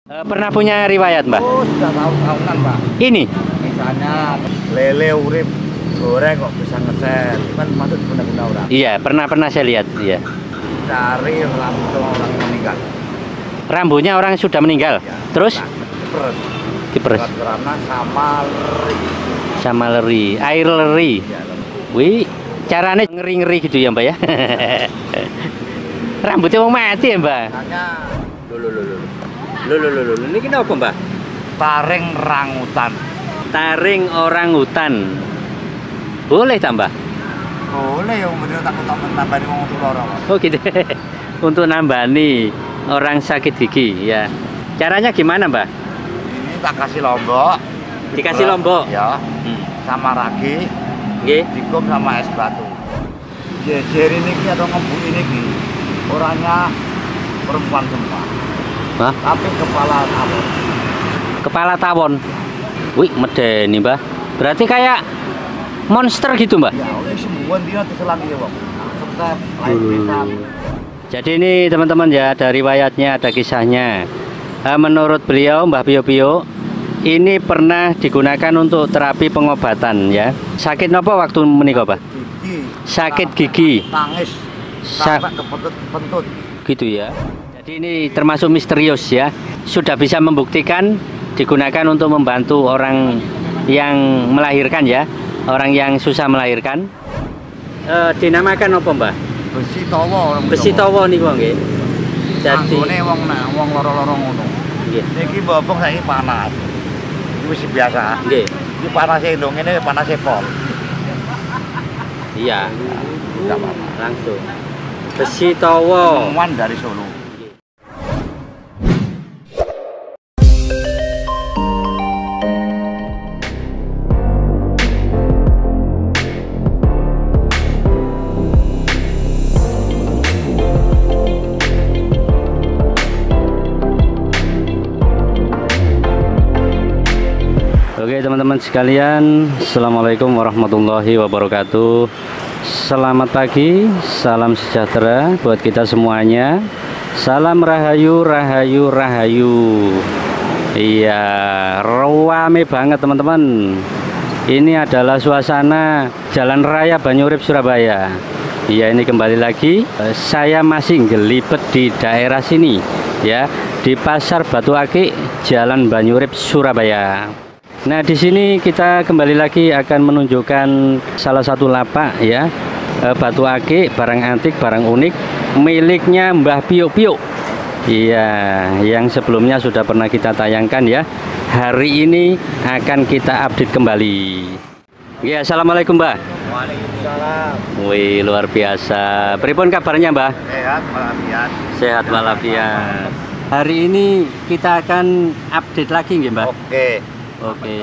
Pernah punya riwayat, Mbak? Oh, sudah tahun-tahunan, Pak. Ini? Misalnya lele urip goreng kok bisa ngeset. Kan masuk guna-guna orang. Iya, pernah saya lihat. Iya. Dari rambut orang yang meninggal. Rambutnya orang yang sudah meninggal. Ya. Terus? Nah, Diperes. karena sama leri. Sama leri, air leri. Ya, Wih, caranya ngeri-ngeri gitu ya, Mbak ya. Rambutnya mau mati ya, Mbak? hanya Ini kenapa, Mbak? taring rangutan. Taring orang hutan. Boleh tambah? Boleh yang bener takut tambahin wong loro. Oh gitu. Untuk nambani orang sakit gigi ya. Caranya gimana, Mbak? Ini tak kasih lombok. Dikasih dibelah, lombok? Ya. Hmm. Sama ragi. Nggih. Dikum sama es batu. Jejer ini atau ngebu ini orangnya perempuan semua. Hah? Tapi kepala tawon. Kepala tawon. Wih, medeni, Mbak. Berarti kayak monster gitu, Mbak? Ya, oleh sembuhan dia terselang ya, Bang. Setiap lain bisa. Jadi ini teman-teman ya, ada riwayatnya, ada kisahnya. Menurut beliau, Mbah Pio Pio, ini pernah digunakan untuk terapi pengobatan ya. Sakit nopo waktu menikah, Pak? Gigi. Sakit gigi. Tangis. Sampai kepentut. Gitu ya. Jadi ini termasuk misterius ya. Sudah bisa membuktikan digunakan untuk membantu orang yang melahirkan ya. Orang yang susah melahirkan. Dinamakan apa, Mbak? Besi tawa orang Besi tawa nih, Bang nggih. Jadi anggone wong loro-loro ngono. nggih. Niki bobong saiki panas. Iki wis biasa. Nggih. Iki panase ndong ngene panase pol. Iya, Enggak apa-apa. langsung. Besi tawa. Pengumuman dari Solo. Oke teman-teman sekalian, Assalamualaikum warahmatullahi wabarakatuh. Selamat pagi, salam sejahtera buat kita semuanya. Salam rahayu, rahayu, rahayu. Iya, rame banget teman-teman. Ini adalah suasana Jalan Raya Banyurip Surabaya. Iya, ini kembali lagi. Saya masih gelibet di daerah sini ya, di Pasar Batu Akik, Jalan Banyurip Surabaya. Nah, di sini kita kembali lagi akan menunjukkan salah satu lapak ya, batu akik, barang antik, barang unik miliknya Mbah Pio Pio. Iya, yang sebelumnya sudah pernah kita tayangkan ya. Hari ini akan kita update kembali. Ya, assalamualaikum, Mbah. Waalaikumsalam. Wih, luar biasa. Pripun kabarnya, Mbah? Sehat walafiat. Sehat walafiat. Hari ini kita akan update lagi nggih, Mbah? Oke. Oke,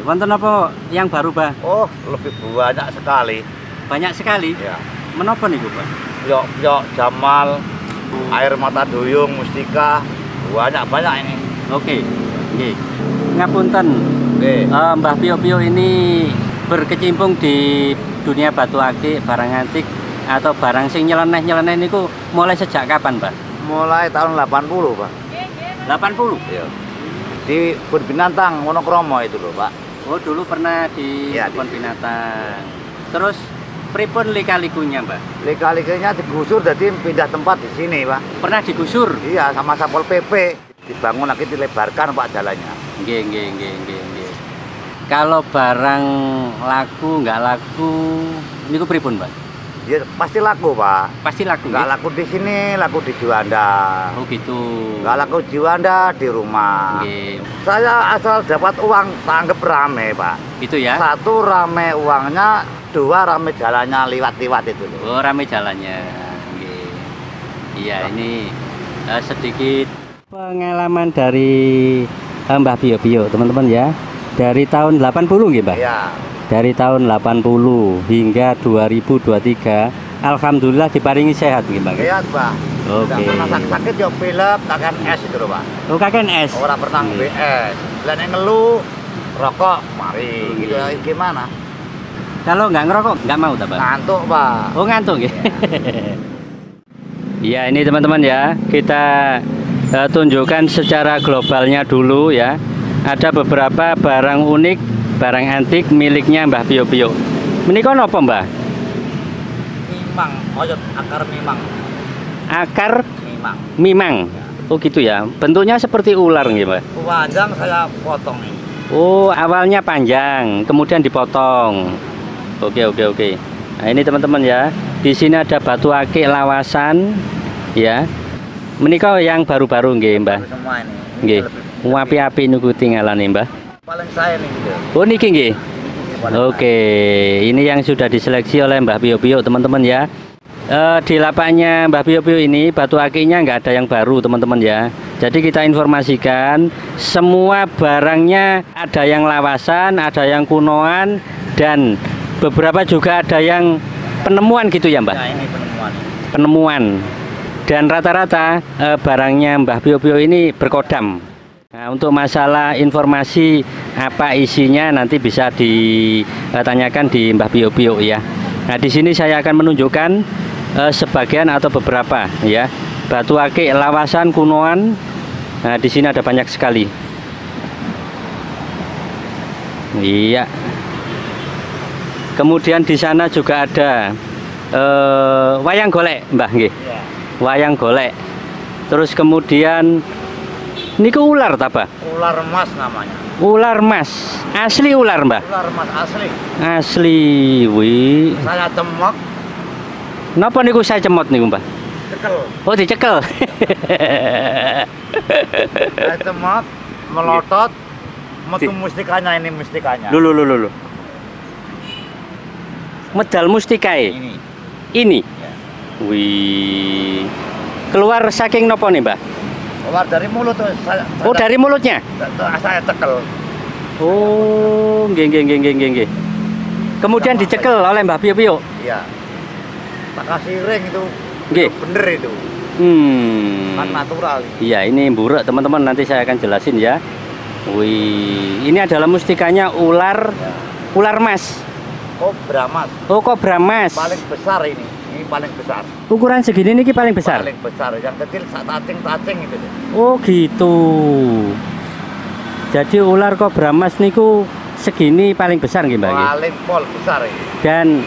wonten apa yang baru, Pak? Oh, lebih banyak sekali. Banyak sekali. Ya. Menapa nih, Pak? Yok Jamal, air mata duyung, mustika, banyak ini. Oke. Nggih. Ngapunten. Oke. Mbah Pio Pio ini berkecimpung di dunia batu akik, barang antik atau barang sing nyeleneh-nyeleneh niku mulai sejak kapan, Pak? Mulai tahun 80, Pak. 80. Iya. Di kebun binatang Wonokromo itu loh, Pak. Oh, dulu pernah di Iya, kebun di- binatang. Terus pripun lika-likunya, Mbak? Lika-likanya digusur jadi pindah tempat di sini, Pak. Pernah digusur? Iya, sama Satpol PP. Dibangun lagi, dilebarkan, Pak, jalannya. Nggih. Kalau barang laku nggak laku niku pripun, Mbak? Ya pasti laku, Pak. Pasti laku. Nggak nggih? laku di sini, laku di Juanda. Oh gitu. Nggak laku di Juanda, di rumah. Nggih. Saya asal dapat uang, tak anggap rame, Pak. Itu ya. Satu rame uangnya, dua rame jalannya liwat-liwat itu loh. Oh, rame jalannya. Nggih. Iya, ini sedikit pengalaman dari Mbah Pio Pio, teman-teman ya. Dari tahun 80 nggih, Mbah? Iya. Dari tahun 80 hingga 2023, alhamdulillah diparingi sehat nggih, Mbah. Lihat, Pak. Oke. Nggak pernah sakit ya pilek, takkan es itu loh, Pak. Oh, kakek es. Orang pernah BS. Dan yang ngeluh, rokok, mari. Gitu Iya. gimana? Kalau nggak ngerokok nggak mau, tak, Pak? Ngantuk, Pak. Oh, ngantuk ya. Iya, ini teman-teman ya, kita tunjukkan secara globalnya dulu ya. Ada beberapa barang unik, barang antik miliknya Mbah Pio-Pio. Menika napa, Mbah? Mimang, oyot akar mimang. Akar Mimang. mimang. Oh gitu ya. Bentuknya seperti ular nggih, Mbah. Panjang saya potong ini. Oh, awalnya panjang, kemudian dipotong. Oke. Nah, ini teman-teman ya. Di sini ada batu akik lawasan ya. Menika yang baru-baru nggih, Mbah. Semua ini. Nggih. Api-api niku tinggalane, Mbah. Paling saya nih gitu. Oh, niki nggih. Oke, ini yang sudah diseleksi oleh Mbah Pio-Pio, teman-teman ya. Di lapaknya Mbah Pio-Pio ini batu akiknya nggak ada yang baru, teman-teman ya. Jadi kita informasikan semua barangnya ada yang lawasan, ada yang kunoan, dan beberapa juga ada yang penemuan gitu ya, Mbah. Nah, ini penemuan. Penemuan. Dan rata-rata barangnya Mbah Pio-Pio ini berkodam. Nah, untuk masalah informasi apa isinya nanti bisa ditanyakan di Mbah Pio-Pio ya. Nah, di sini saya akan menunjukkan sebagian atau beberapa ya batu akik lawasan kunoan. Nah, di sini ada banyak sekali. Iya. Kemudian di sana juga ada wayang golek, Mbah nggih. Iya. Wayang golek. Terus kemudian niku ular ta, Pak? Ular emas namanya. Ular mas. Asli ular, Mbah. Ular emas asli. Asli. Wih. Saya cemok, Napa niku saya cemot niku, Mbah? cekel. Oh, dicekel. Saya cemok, melotot, metu mustikanya ini mustikanya. Lulu. Medal mustikae. Ini. Ini. Ya. Wih. Keluar saking nopo nih, Mbah? Keluar dari mulut tuh saya. Oh, dari mulutnya. Saya cekel. Oh, nggih. Kemudian Sama dicekel oleh Mbah Pio-Pio. Iya. Tak kasih ring itu. Nggih. Bener itu. Kan natural. Iya, ini buruk teman-teman, nanti saya akan jelasin ya. Wih, ini adalah mustikanya ular, Ya. ular mas. Kobra mas. Oh, kobra mas. Paling besar ini. Ini paling besar. Ukuran segini niki paling besar. Paling besar. Yang kecil sak tacing itu. Oh, gitu. Jadi ular kobra mas niku segini paling besar nggih, Mbak? Paling pol besar ini. Dan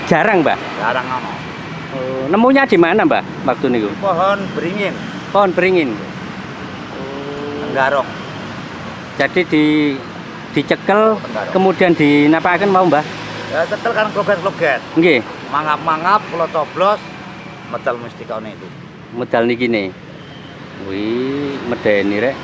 jarang, Mbak. Jarang ono. Oh, nemunya di mana, Mbak? Waktu niku? Pohon beringin. Pohon beringin. Tenggarong. Jadi dicekel, Tenggarong. kemudian dinapakaken mau, Mbah? Ya cekel kan kloget-kloget. Nggih, Mangap-mangap, kalau coblos, medal mustika itu. medal niki nih. Wih, medeni rek.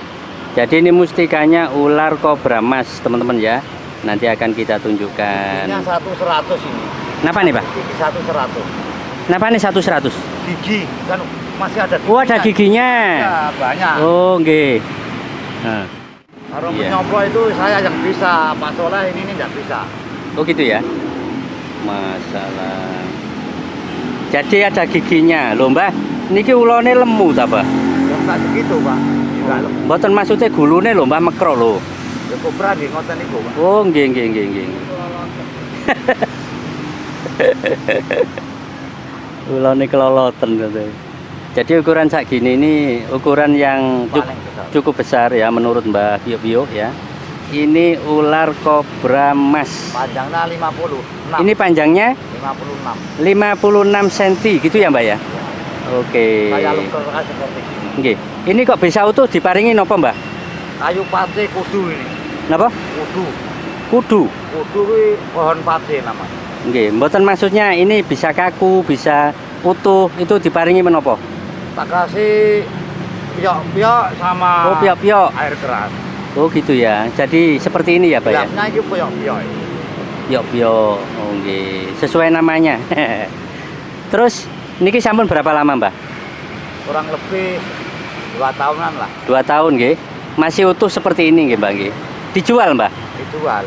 Jadi ini mustikanya ular kobra mas, teman-teman ya. Nanti akan kita tunjukkan. Giginya 1/100 ini. Napa nih, Pak? Gigi 1/100. Napa nih 1/100? Gigi kan masih ada giginya. Oh, ada giginya. Ya, banyak. Oh, nggih. Nah, Kalau iya. menyoplo itu saya yang bisa, Pak Soleh ini nggak bisa. oh gitu ya. Masalah. Jadi ada giginya, loh Mbah. Niki ulone lemu ta, Pak? Ya nggak segitu, Pak. Enggak lho. Mboten maksudnya gulune lho, Mbah, mekro lho. Ya kobra nggih ngoten niku, Pak. Oh, nggih. Ulone keloloten gitu. Jadi ukuran sak gini ini ukuran yang Paling besar. cukup besar ya menurut Mbah Pio-Pio ya. Ini ular kobra mas. Panjangnya 56. Ini panjangnya 56. 56 cm gitu ya, Mbak ya? Oke. Saya lukar seperti ini. Nggih. Ini kok bisa utuh diparingi napa, Mbah? Kayu pati kudu ini. Napa? Kudu. Kudu. Kudu kuwi pohon pati namanya. Nggih, mboten maksudnya ini bisa kaku, bisa utuh, itu diparingi menapa? Tak kasih piok-piok sama Oh, piok-piok. air keras. Oh, gitu ya. Jadi seperti ini ya, Pak ya? Pioknya itu piok-piok. Piok-piok. Oh, nggih. Sesuai namanya. Terus niki sampun berapa lama, Mbah? Kurang lebih 2 tahunan lah 2 tahun nggih. Masih utuh seperti ini nggih, Mbah nggih. Dijual, Mbah? dijual.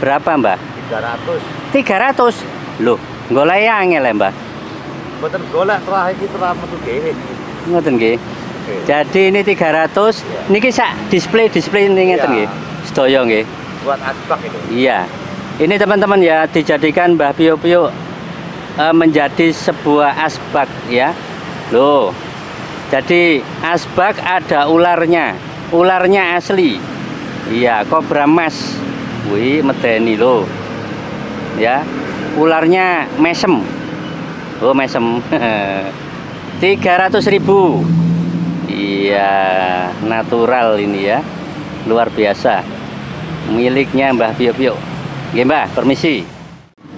Berapa, Mbah? 300. 300. Loh, golek angel ya, Mbah. Mboten golek terakhir iki terus metu dhewe. Ngoten nggih. Oke. Jadi ini 300. Iya. Niki sak display ini ngeten Iya. nggih. Sedaya nggih. Buat asbak itu. Iya. Ini teman-teman ya dijadikan Mbah Pio-Pio menjadi sebuah asbak ya. Loh. Jadi asbak ada ularnya, ularnya asli. Iya, kobra mas. Wih, medeni loh. Ya, ularnya mesem. Oh, mesem. 300.000. Iya, natural ini ya. Luar biasa. Miliknya Mbah Pio-Pio. Oke, Mbah, permisi.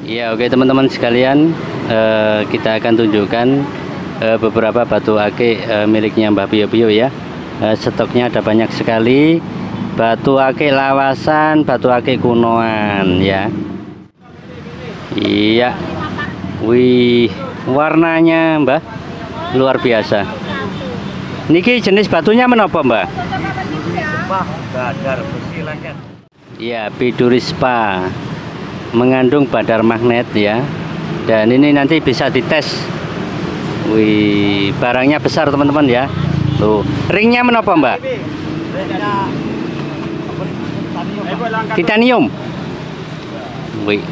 Iya, oke teman-teman sekalian, kita akan tunjukkan beberapa batu akik miliknya Mbah Pio-Pio ya. Stoknya ada banyak sekali. Batu akik lawasan, batu akik kunoan ya. Iya. Wih, warnanya Mbah luar biasa. Niki jenis batunya menapa, Mbah? Badar besi lengket. Iya, bidurispa. Mengandung badar magnet ya. Dan ini nanti bisa dites. Wih, barangnya besar teman-teman ya. Tuh, ringnya menapa, Mbak? Titanium. Wih.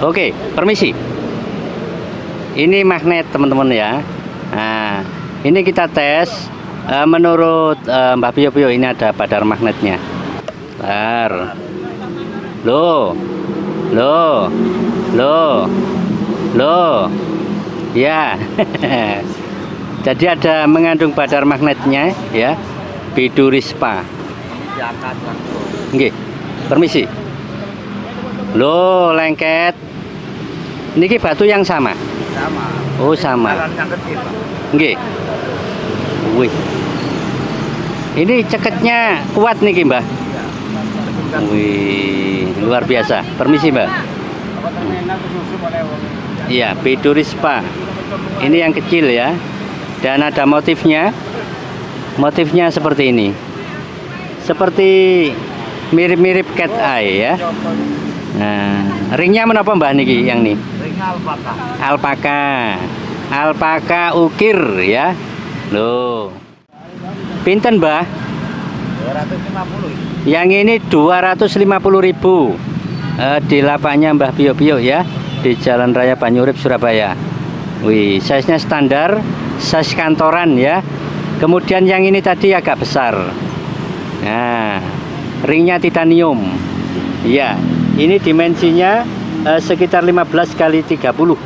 Oke, permisi. Ini magnet teman-teman ya. Nah, ini kita tes. Menurut Mbah Pio-Pio ini ada badar magnetnya. Bentar. Loh. Ya. Jadi ada mengandung badar magnetnya ya. Bidurispa. Nggih. Permisi. Loh, lengket. Niki batu yang sama. Sama. Oh, sama. Yang kecil, Pak. Nggih. Wih. Ini ceketnya kuat nih, Mbah. Wih, luar biasa. Permisi, Mbak. Iya, bidurispa. Ini yang kecil ya. Dan ada motifnya. Motifnya seperti ini. Seperti mirip-mirip cat eye ya. Nah, ringnya menapa Mbah niki yang nih? Ringnya alpaka. Alpaka. Alpaka ukir ya. Loh. Pinten, Mbah? 250. Yang ini 250.000. Di lapaknya Mbah Pio-Pio ya, di Jalan Raya Banyurip, Surabaya. Wih, size-nya standar, size kantoran ya. Kemudian yang ini tadi agak besar. Nah, ringnya titanium. Ya, ini dimensinya sekitar 15 kali 30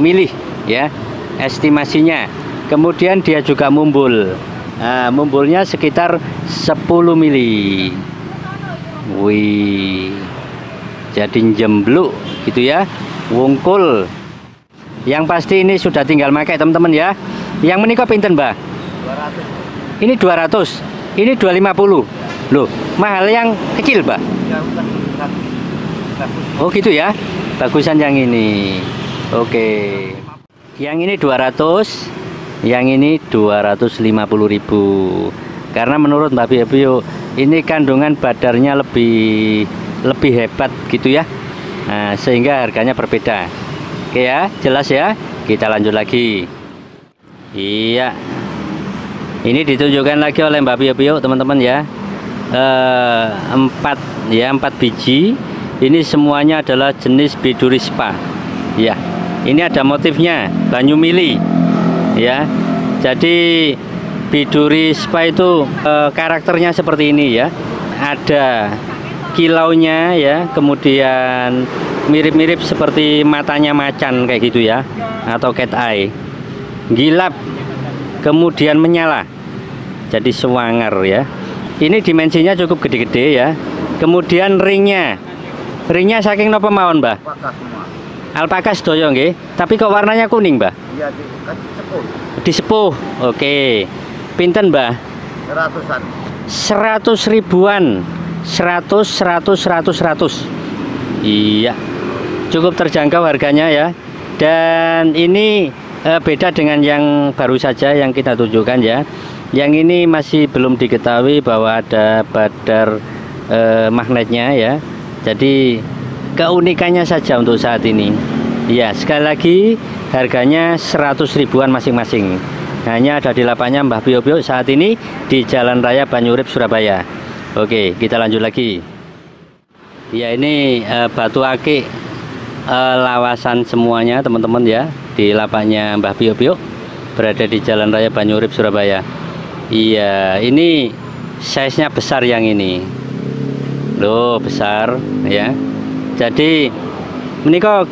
mili ya, estimasinya. Kemudian dia juga mumbul. Nah, mumbulnya sekitar 10 mili. Wih, jadi jembluk gitu ya, wungkul. Yang pasti ini sudah tinggal pakai teman-teman ya. Yang menikah pinten, Mbah? 200. Ini 200, ini 250. Loh, mahal yang kecil, Mbah? Ya, bukan. Oh gitu ya, bagusan yang ini. Oke. Yang ini 200, yang ini 250.000. Karena menurut Mbak Pio-Pio ini kandungan badarnya lebih hebat gitu ya. Nah, sehingga harganya berbeda. Oke ya, jelas ya. Kita lanjut lagi. Iya. Ini ditunjukkan lagi oleh Mbak Pio-Pio teman-teman ya. 4 biji. Ini semuanya adalah jenis bidurispa. Ya. Ini ada motifnya, banyu mili. Ya. Jadi bidurispa itu karakternya seperti ini ya. Ada kilaunya ya, kemudian mirip-mirip seperti matanya macan kayak gitu ya, atau cat eye. Gilap, kemudian menyala. Jadi sewangar ya. Ini dimensinya cukup gede-gede ya. Kemudian ringnya saking nopo mawon, Mbah? Alpaka semua. Alpaka sedoyo nggih. Tapi kok warnanya kuning, Mbah? Iya, disepuh. Disepuh. Oke. Pinten, Mbah? 100-an. 100 ribuan. 100. Iya. Cukup terjangkau harganya ya. Dan ini beda dengan yang baru saja yang kita tunjukkan ya. Yang ini masih belum diketahui bahwa ada badar magnetnya ya. Jadi keunikannya saja untuk saat ini. Ya, sekali lagi harganya 100 ribuan masing-masing. Hanya ada di lapaknya Mbah Pio-Pio saat ini di Jalan Raya Banyurip, Surabaya. Oke, kita lanjut lagi. Ya, ini batu akik lawasan semuanya teman-teman ya, di lapaknya Mbah Pio-Pio. berada di Jalan Raya Banyurip, Surabaya. Iya, ini size-nya besar yang ini. Loh, besar ya. Jadi menika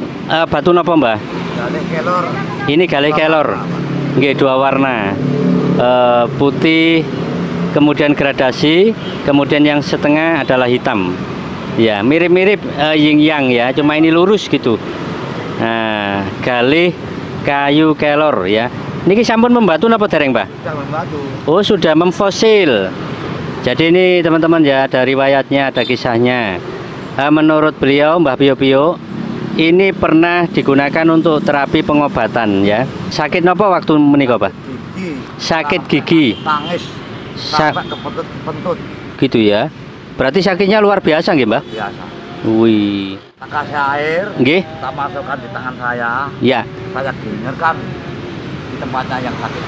batu napa, Mbah? Galih kelor. Ini galih kelor. Nggih, dua warna. Putih, kemudian gradasi, kemudian yang setengah adalah hitam. Ya, mirip-mirip yin yang ya, cuma ini lurus gitu. Nah, galih kayu kelor ya. Niki sampun membatu napa dereng, Mbah? Sudah membatu. Oh, sudah memfosil. Jadi ini teman-teman ya, ada riwayatnya, ada kisahnya. Menurut beliau, Mbah Pio-Pio, ini pernah digunakan untuk terapi pengobatan ya. Sakit napa waktu menika, Pak? Gigi. Sakit gigi. Tangis. Sampai kepentut-kepentut. Gitu ya. Berarti sakitnya luar biasa nggih, Mbah? Biasa. Wih. Tak kasih air. Nggih. Tak masukkan di tangan saya. Ya. Saya gingerkan di tempatnya yang sakit.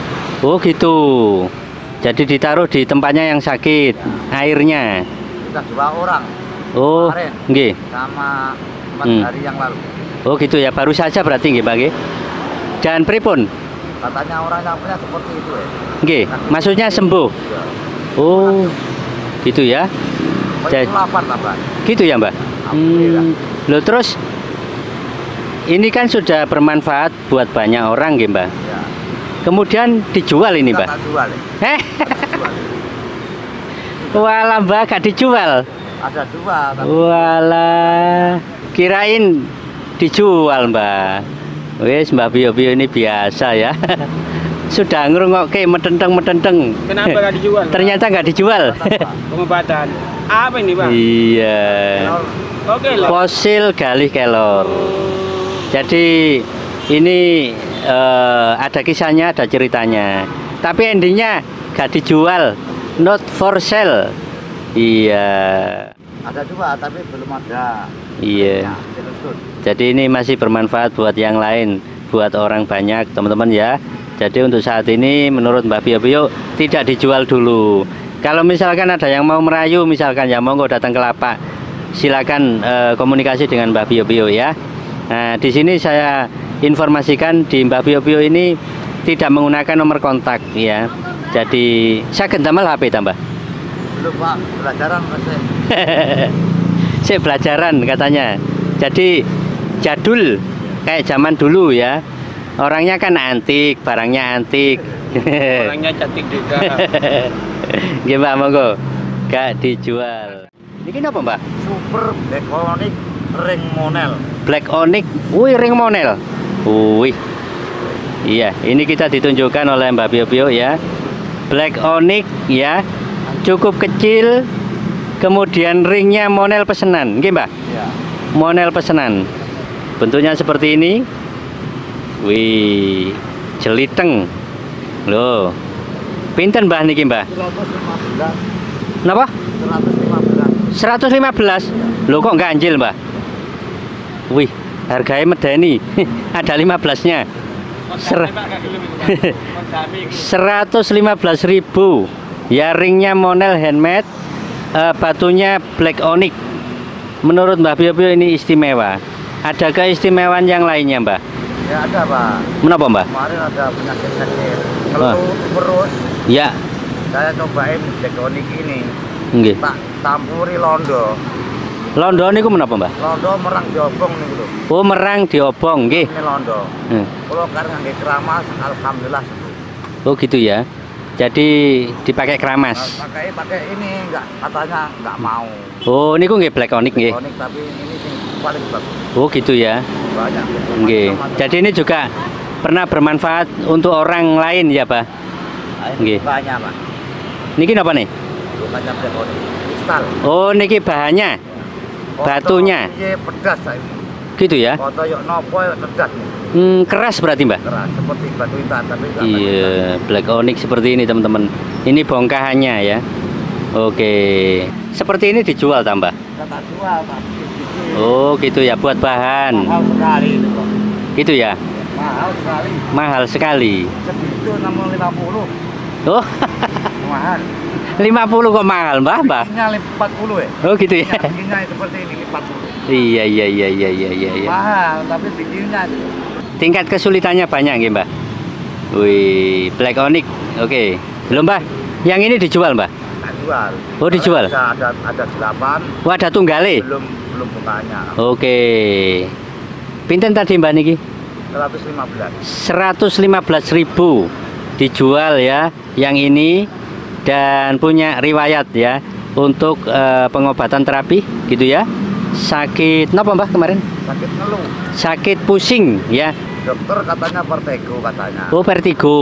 Oh, gitu. Jadi ditaruh di tempatnya yang sakit, airnya. Sudah 2 orang. Oh, Kemarin. nggih. Sama 4 hari yang lalu. Oh, gitu ya. Baru saja berarti nggih, Pak nggih. Dan pripun? Katanya orang yang punya seperti itu ya. Nggih, maksudnya sembuh. Iya. Oh, gitu ya. Itu lapar tambah. Gitu ya, Mbak. Loh, terus ini kan sudah bermanfaat buat banyak orang nggih, Mbak. Ya. Kemudian dijual ini, Mbak. Tak jual ya. Jual. Walah, Mbak, gak dijual. Ada 2 tapi Walah, kirain dijual, Mbak. Wes, Mbak Pio-Pio ini biasa ya. Sudah ngrungokke metenteng-metenteng. Kenapa nggak dijual? Ternyata nggak dijual. Pengobatan. Apa ini, Bang? Iya. Oke lah. Fosil galih kelor. Jadi ini ada kisahnya, ada ceritanya. Tapi endingnya nggak dijual, not for sale. Iya. ada 2 tapi belum ada. Iya. Jadi ini masih bermanfaat buat yang lain, buat orang banyak, teman-teman ya. Jadi untuk saat ini menurut Mbak Pio-Pio tidak dijual dulu. Kalau misalkan ada yang mau merayu, misalkan ya monggo datang ke Lapak, silakan komunikasi dengan Mbak Pio-Pio ya. Nah, di sini saya informasikan di Mbak Pio-Pio ini tidak menggunakan nomor kontak ya. Jadi saya gendamal HP tambah. Belum Pak, belajaran masih. Saya belajaran katanya. Jadi jadul kayak zaman dulu ya. Orangnya kan antik, barangnya antik. Orangnya cantik juga. Gimana monggo? Gak dijual. Ini apa, Mbak? Super Black Onyx ring monel. Black Onyx, wih ring monel. Wih. Iya, ini kita ditunjukkan oleh Mbak Pio-Pio ya. Black Onyx ya. Cukup kecil. Kemudian ringnya monel pesanan, nggih, Mbak? Ya. Monel pesanan. Bentuknya seperti ini. Wih, jeliteng. Loh. Pinten Mbah niki, Mbah? 115. Napa? 115. 115. Loh kok ganjil, Mbah? Wih, harganya medeni. Ada 15-nya. 115.000. Ya, ringnya monel handmade, batunya Black Onyx. Menurut Mbah Pio-Pio ini istimewa. Ada keistimewaan yang lainnya, Mbah? Ya ada Pak. Menapa, Mbah? Kemarin ada penyakit sakit. Kalau perut, Ya. saya cobain Black Onyx ini. Nggih. Tak campuri londo. Londo niku menapa, Mbah? Londo merang diobong nih lho. Oh, merang diobong nggih. Ini londo. Kalau karena nggak keramas, alhamdulillah sembuh. Oh, gitu ya. Jadi dipakai keramas. Pakai ini nggak, katanya nggak mau. Oh, niku nggih Black Onyx nggih. Onyx tapi ini sing paling bagus. Oh, gitu ya. Banyak. Nggih. Jadi ini juga pernah bermanfaat untuk orang lain ya, Pak? Nggih. Banyak Pak. Niki napa nih? Bukannya Black Onyx, kristal. Oh, niki bahannya. Batunya. Iya pedas saya. Gitu ya. Foto yuk nopo yuk pedas nih. Keras berarti, Mbak? Keras seperti batu intan tapi nggak Iya, Black Onyx seperti ini, teman-teman. Ini bongkahannya ya. Oke. Seperti ini dijual tambah. kata jual Pak. Oh, gitu ya, buat bahan. Mahal sekali itu Pak. Gitu ya. Mahal sekali. Mahal sekali. Segitu 650. Oh, Mahal. 50 kok mahal, Mbah, Mbah? Bikinnya 40 ya. Oh, gitu ya. Bikinnya seperti ini 40. Iya, iya, iya, iya, iya, iya. Mahal tapi bikinnya itu. Tingkat kesulitannya banyak nggih, Mbah? Wih, Black Onyx. Oke. Belum, Mbah. Yang ini dijual, Mbah? Tak jual. Oh, dijual. Ada 8. Wah, ada tunggale. Belum bukanya. Oke. Pinten tadi, Mbah niki? 115. 115.000 dijual ya. Yang ini dan punya riwayat ya untuk pengobatan terapi gitu ya. Sakit napa, Mbah, kemarin? Sakit ngeluh. Sakit pusing ya. Dokter katanya vertigo katanya. Oh, vertigo.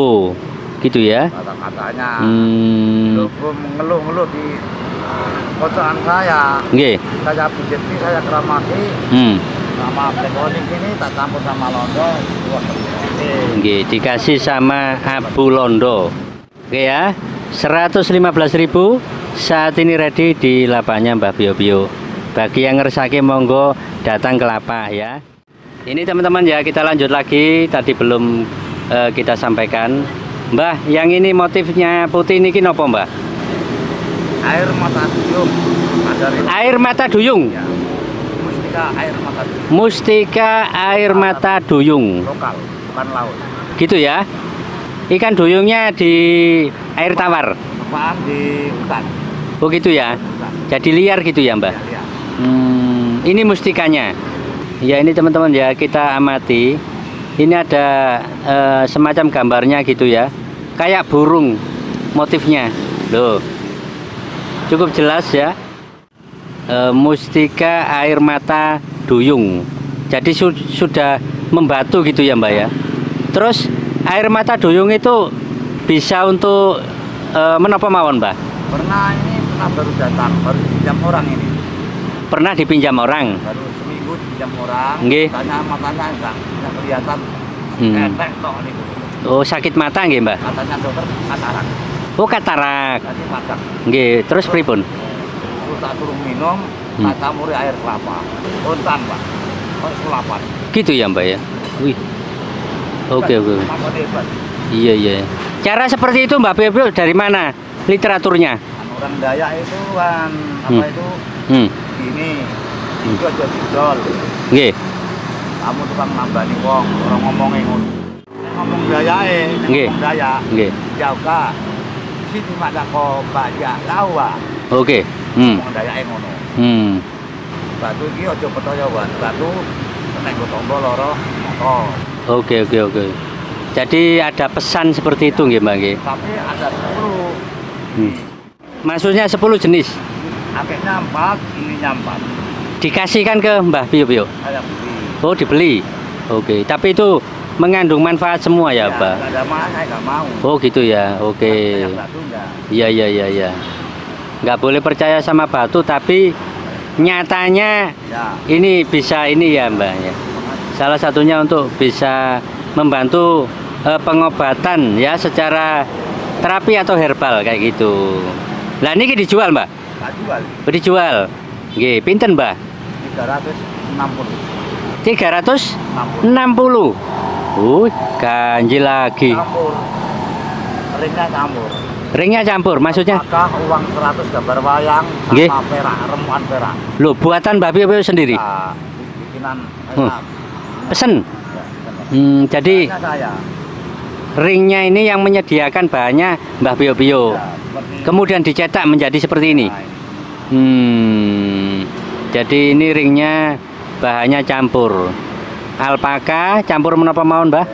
Gitu ya. Katanya. Hmm. Ngeluh-ngeluh di kocokan saya. Nggih. Saya pijeti, saya keramasi. Sama Black Onyx ini tak campur sama londo. Nggih, dikasih sama Abu Londo. Oke ya. 115.000 saat ini ready di lapaknya Mbah Bio. Bagi yang ngersake monggo datang ke lapak ya. Ini teman-teman ya, kita lanjut lagi. Tadi belum kita sampaikan. Mbah, yang ini motifnya putih niki napa, Mbah? Air mata duyung. Air mata duyung. Ya. Mustika air mata duyung. Mustika air mata duyung. Lokal, bukan laut. Gitu ya. Ikan duyungnya di air tawar. Apaan di hutan. Oh gitu ya. Jadi liar gitu ya, Mbah. Ya. Ini mustikanya. Ya, ini teman-teman ya, kita amati. Ini ada semacam gambarnya gitu ya. Kayak burung motifnya. Loh. Cukup jelas ya. Mustika air mata duyung. Jadi sudah membatu gitu ya, Mbak ya. Terus air mata duyung itu bisa untuk menapa mawon, Mbak? Pernah baru datang, baru dipinjam orang ini. Pernah dipinjam orang? Baru seminggu dipinjam orang. Nggih. Tanya matanya enggak kelihatan. Ketek tok niku. Oh, sakit mata nggih, Mbak? Katanya dokter katarak. Oh, katarak. Tadi masak. Nggih, terus pripun? Terus tak suruh minum, tak campuri air kelapa. Untan, Pak. Sulapan. Gitu ya, Mbak ya. Wih. Oke. Apa hebat. Iya. Cara seperti itu, Mbak Bio, dari mana literaturnya? Orang Dayak itu kan apa itu? Gini. Itu aja didol. Nggih. Kamu tukang nambani wong, orang ngomongin ngono. Ngomong Dayake, Nggih. ngomong Dayak. Nggih. Jauka. Sini mak ko bajak lawa. Oke. Ngomong Dayake ngono. Batu iki aja percaya wan. Batu nek go tombo loro motor. Oke. Jadi ada pesan seperti itu nggih, Mbak nggih. Tapi ada 10. Maksudnya 10 jenis. Akhirnya 4, ininya 4. Dikasihkan ke Mbah Bio. Saya beli. Oh, dibeli. Oke, tapi itu mengandung manfaat semua ya, Pak? Nggak ada mahal, saya nggak mau. Oh, gitu ya. Oke. Yang batu enggak. Iya. Nggak boleh percaya sama batu, tapi nyatanya Ya. ini bisa ini ya, Mbak ya. Salah satunya untuk bisa membantu pengobatan ya secara terapi atau herbal kayak gitu. Lah ini dijual, Mbak? Tak jual. Oh, dijual. Nggih, pinten, Mbak? 360. 360. Ganjil lagi. Campur. Ringnya campur. Ringnya campur, maksudnya? Apakah uang 100 gambar wayang Nggih. sama perak, remuan perak. Loh, buatan Mbak Bio sendiri? Nah, bikinan Pesen? Ya, jadi Tanya saya. ringnya ini yang menyediakan bahannya Mbah Bio. Ya, seperti Kemudian dicetak menjadi seperti ini. nah, ini. Jadi ini ringnya bahannya campur. Alpaka campur menapa mawon, Mbah?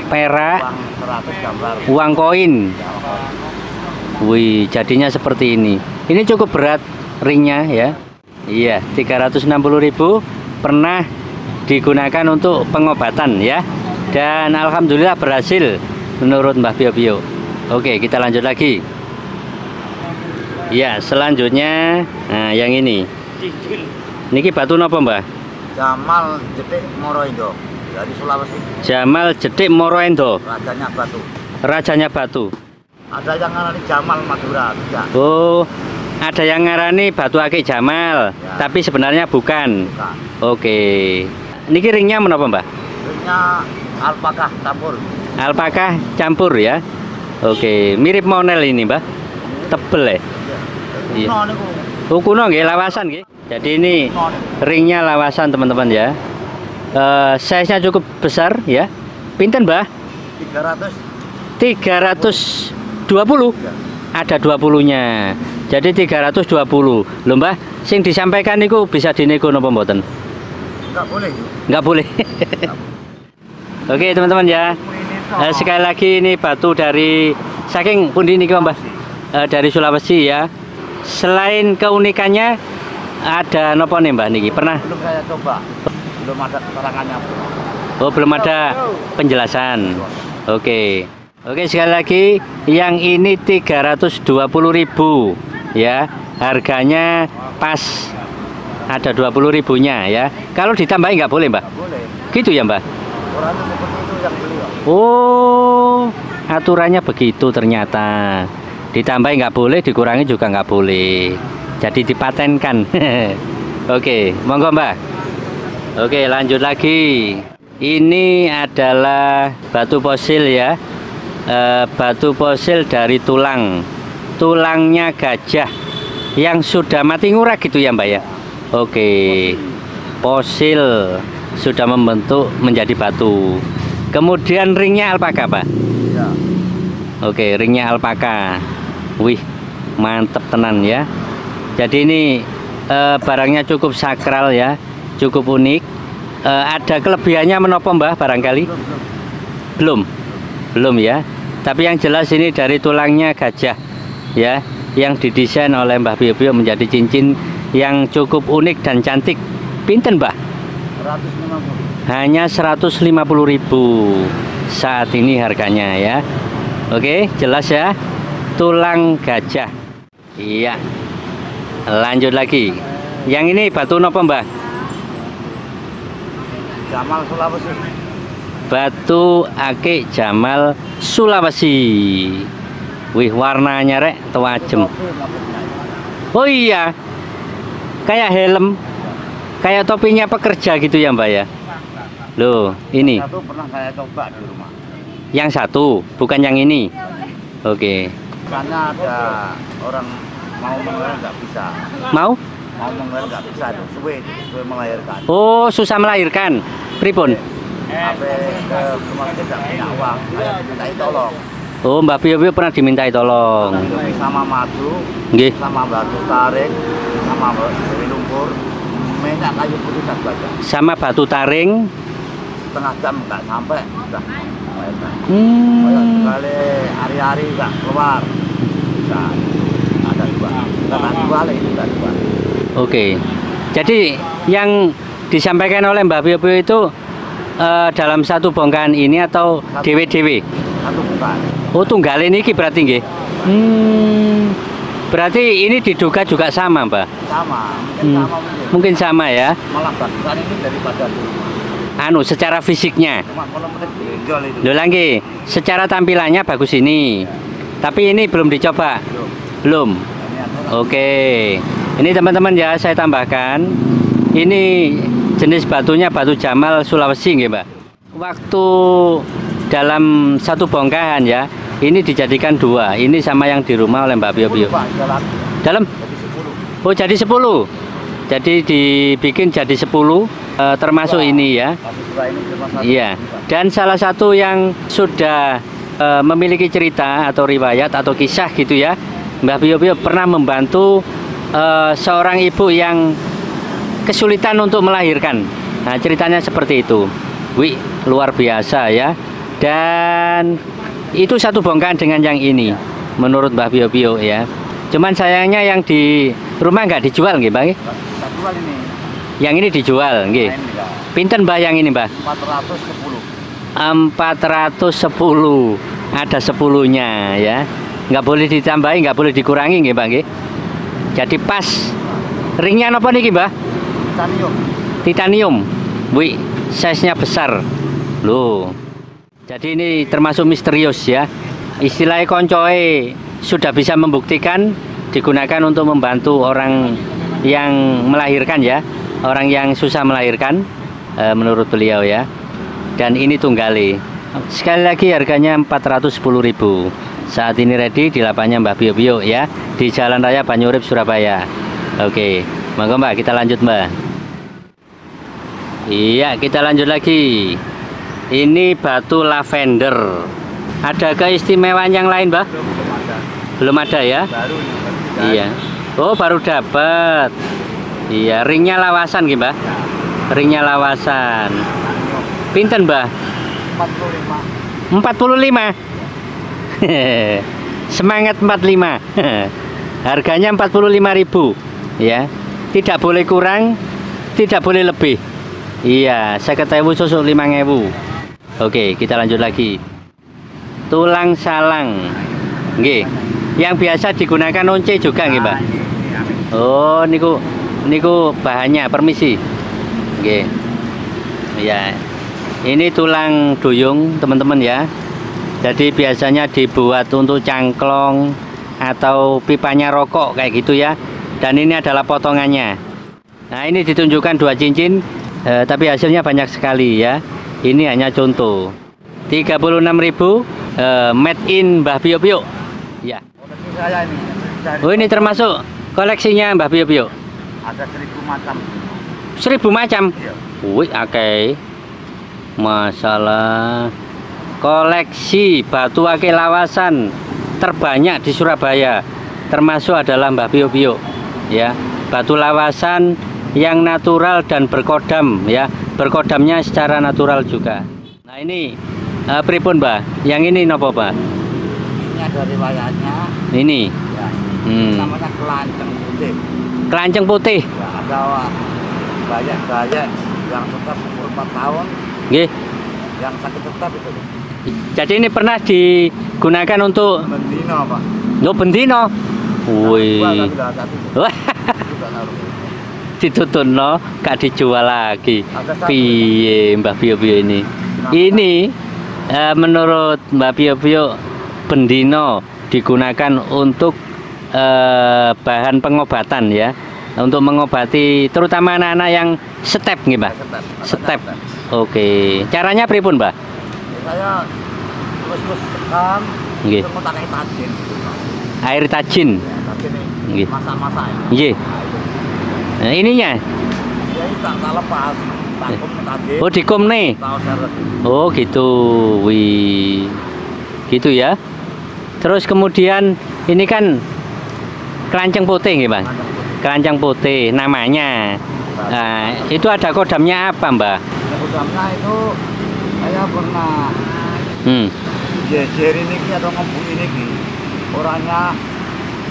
Perak, Uang 100 gambar. uang koin. Ya, Wih, jadinya seperti ini. Ini cukup berat ringnya ya. Iya, 360.000 pernah digunakan untuk pengobatan ya. Dan alhamdulillah berhasil menurut Mbah Bio. Oke, kita lanjut lagi. Ya, selanjutnya nah yang ini. Niki batu napa, Mbah? Jamal Jetik Moroindo dari Sulawesi. Jamal Jetik Moroindo, Rajanya batu. rajanya batu. Ada yang ngarani Jamal Madura juga. Oh, ada yang ngarani batu akik Jamal, Ya. tapi sebenarnya bukan. Bukan. Oke. Niki ringnya menapa, Mbah? Ringnya alpakah campur. Alpaka campur ya. Oke, mirip monel ini, Mbah. Tebel ya. Iya. Kuno niku. Oh, kuno nggih, lawasan nggih. Jadi ini Kuno niku. ringnya lawasan, teman-teman ya. Size-nya cukup besar ya. Pinten, Mbah? 300 320. Ada 20-nya. Jadi 320. Lho Mbah, sing disampaikan niku bisa dinego napa mboten? Enggak boleh. Nggak boleh. Oke teman-teman ya. Sekali lagi ini batu dari saking pundi niki Mbah? Dari Sulawesi ya. Selain keunikannya ada nopo nih Mbah niki? Pernah? Belum saya coba. Belum ada keterangannya. Oh, belum ada penjelasan. Oke. Oke, sekali lagi yang ini 320.000 ya. Harganya pas ada 20.000-nya ya. Kalau ditambahin nggak boleh, Mbak? Boleh. Gitu ya, Mbak? Orangnya seperti itu yang beliau. Oh, aturannya begitu ternyata. Ditambahin nggak boleh, dikurangi juga nggak boleh. Jadi dipatenkan. Oke, monggo Mbak. Oke, lanjut lagi. Ini adalah batu fosil ya. Batu fosil dari tulangnya gajah yang sudah mati ngurak gitu ya Mbak ya. Oke, fosil sudah membentuk menjadi batu. Kemudian ringnya alpaka Pak. Ya. Oke, ringnya alpaka. Wih, mantep tenan ya. Jadi ini barangnya cukup sakral ya, cukup unik. Ada kelebihannya menopo Mbah barangkali? Belum ya. Tapi yang jelas ini dari tulangnya gajah ya, yang didesain oleh Mbah Bio menjadi cincin yang cukup unik dan cantik. Pinten Mbah? 150. Hanya 150.000 saat ini harganya ya. Oke, jelas ya. Tulang gajah. Iya. Lanjut lagi. Yang ini batu nopo Mbah? Jamal Sulawesi. Batu akik Jamal Sulawesi. Wih, warnanya rek tewajem. Oh iya, kayak helm, kayak topinya pekerja gitu ya Mbak ya. Loh, ini Satu pernah saya coba di rumah. yang satu, bukan yang ini. Oke. Karena ada orang mau mengelar nggak bisa. Mau? Mau mengelar nggak bisa itu. Suwe melahirkan. Oh, susah melahirkan. Pripun? Sampai ke rumah sakit nggak punya uang. Saya mintai tolong. Oh, Mbak Bio pernah dimintai tolong. Sama madu, Nggih. sama batu tarik, sama dari lumpur, minyak kayu putih dan baja. Sama batu taring. Setengah jam nggak sampai sudah melahirkan. Kayak Hmm. sekali hari-hari nggak keluar. Bisa ada dua. Nggak dua lagi sudah dua. Oke. Jadi yang disampaikan oleh Mbak Bio itu dalam satu bongkahan ini atau dewe-dewe? Satu bukan. Oh, tunggal ini berarti nggih. Berarti ini diduga juga sama, Mbak? Sama, mungkin Hmm. sama mungkin. Mungkin sama ya. Malah bagusan ini daripada dulu. Anu, secara fisiknya. Cuma kalau menit benjol itu. Loh lagi, secara tampilannya bagus ini. Tapi ini belum dicoba. Belum. Ini adalah Oke. Ini teman-teman ya, saya tambahkan. Ini jenis batunya batu Jamal Sulawesi nggih, Mbak. Waktu dalam satu bongkahan ya, ini dijadikan dua. Ini sama yang di rumah oleh Mbak Bio. Pak, jalan. Dalam? Jadi 10. Oh, jadi 10. Jadi dibikin jadi 10 termasuk ini ya. Satu dua ini cuma satu. Iya. Dan salah satu yang sudah memiliki cerita atau riwayat atau kisah gitu ya, Mbah Bio pernah membantu seorang ibu yang kesulitan untuk melahirkan. Nah, ceritanya seperti itu. Wih, luar biasa ya. Dan itu satu bongkahan dengan yang ini, menurut Mbah Bio ya. Cuman sayangnya yang di rumah nggak dijual nggih, Bang? Kita jual ini. Yang ini dijual nggih. Lain enggak. Pinten Mbah yang ini, Mbah? 410. 410. Ada 10-nya ya. Nggak boleh ditambahin, nggak boleh dikurangi nggih, Mbak nggih. Jadi pas. Ringnya apa niki, Mbah? Titanium. Titanium. Wih, size-nya besar. Loh. Jadi ini termasuk misterius ya. Istilahnya koncoe sudah bisa membuktikan digunakan untuk membantu orang yang melahirkan ya. Orang yang susah melahirkan menurut beliau ya. Dan ini tunggale. Sekali lagi harganya 410.000. Saat ini ready di lapaknya Mbah Bio ya, di Jalan Raya Banyurip Surabaya. Oke, monggo Mbak, kita lanjut Mbak. Iya, kita lanjut lagi. Ini batu lavender. Ada keistimewaan yang lain, Mbah? Belum ada. Belum ada ya? Baru ini. Iya. Oh, baru dapat. Iya, ringnya lawasan gitu, Mbah. Ya, Ringnya lawasan. Pinten, Mbah? 45. 45. Semangat 45. Harganya 45.000 ya. Tidak boleh kurang, tidak boleh lebih. Iya, 50.000 susuk 5.000. Oke, kita lanjut lagi. Tulang salang. Nggih. Yang biasa digunakan once juga nggih, Mbak? Oh, niku bahannya, permisi. Nggih. Ya. Ini tulang duyung, teman-teman ya. Jadi biasanya dibuat untuk cangklong atau pipanya rokok kayak gitu ya. Dan ini adalah potongannya. Nah, ini ditunjukkan 2 cincin, tapi hasilnya banyak sekali ya. Ini hanya contoh. 36.000 made in Mbah Pio Pio. Ya. Koleksi saya ini. Dari Oh, ini termasuk koleksinya Mbah Pio Pio. ada 1000 macam. 1000 macam. Iya. Wih, oke. Masalah koleksi batu akik lawasan terbanyak di Surabaya, termasuk adalah Mbah Pio Pio. Ya, batu lawasan yang natural dan berkodam ya. Berkodamnya secara natural juga. Nah, ini pripun, Mbah? Yang ini nopo, Pak? Ini ada riwayatnya. Ini. Ya. Namanya kelanceng putih. Kelanceng putih. Ya, ada banyak yang tetap umur 4 tahun, Nggih. yang sakit tetap itu. Jadi ini pernah digunakan untuk Bendino, Pak. bendino. Wih. Wah, Juga naruh. ditutupno gak dijual lagi. Ada satu. Piye Mbah Pio Pio ini? Ini menurut Mbah Pio Pio bendino digunakan untuk bahan pengobatan ya. Untuk mengobati terutama anak-anak yang step nggih, Mbah. Step. Oke. Caranya pripun, Mbah? Saya terus tekan, Nggih. terus tak kayak tajin. Air tajin. Ya, tajin Nggih. ini masak-masak ya. Nggih. Nah, ininya. Ya ini tak lepas, takum tajin. Oh, dikumne. Tahu seret. Oh, gitu. Wih. Gitu ya. Terus kemudian ini kan kelanceng putih nggih, Bang? Kelanceng putih namanya. Nah, itu ada kodamnya apa, Mbah? Kodamnya itu saya pernah jejer ini atau ngebuk ini orangnya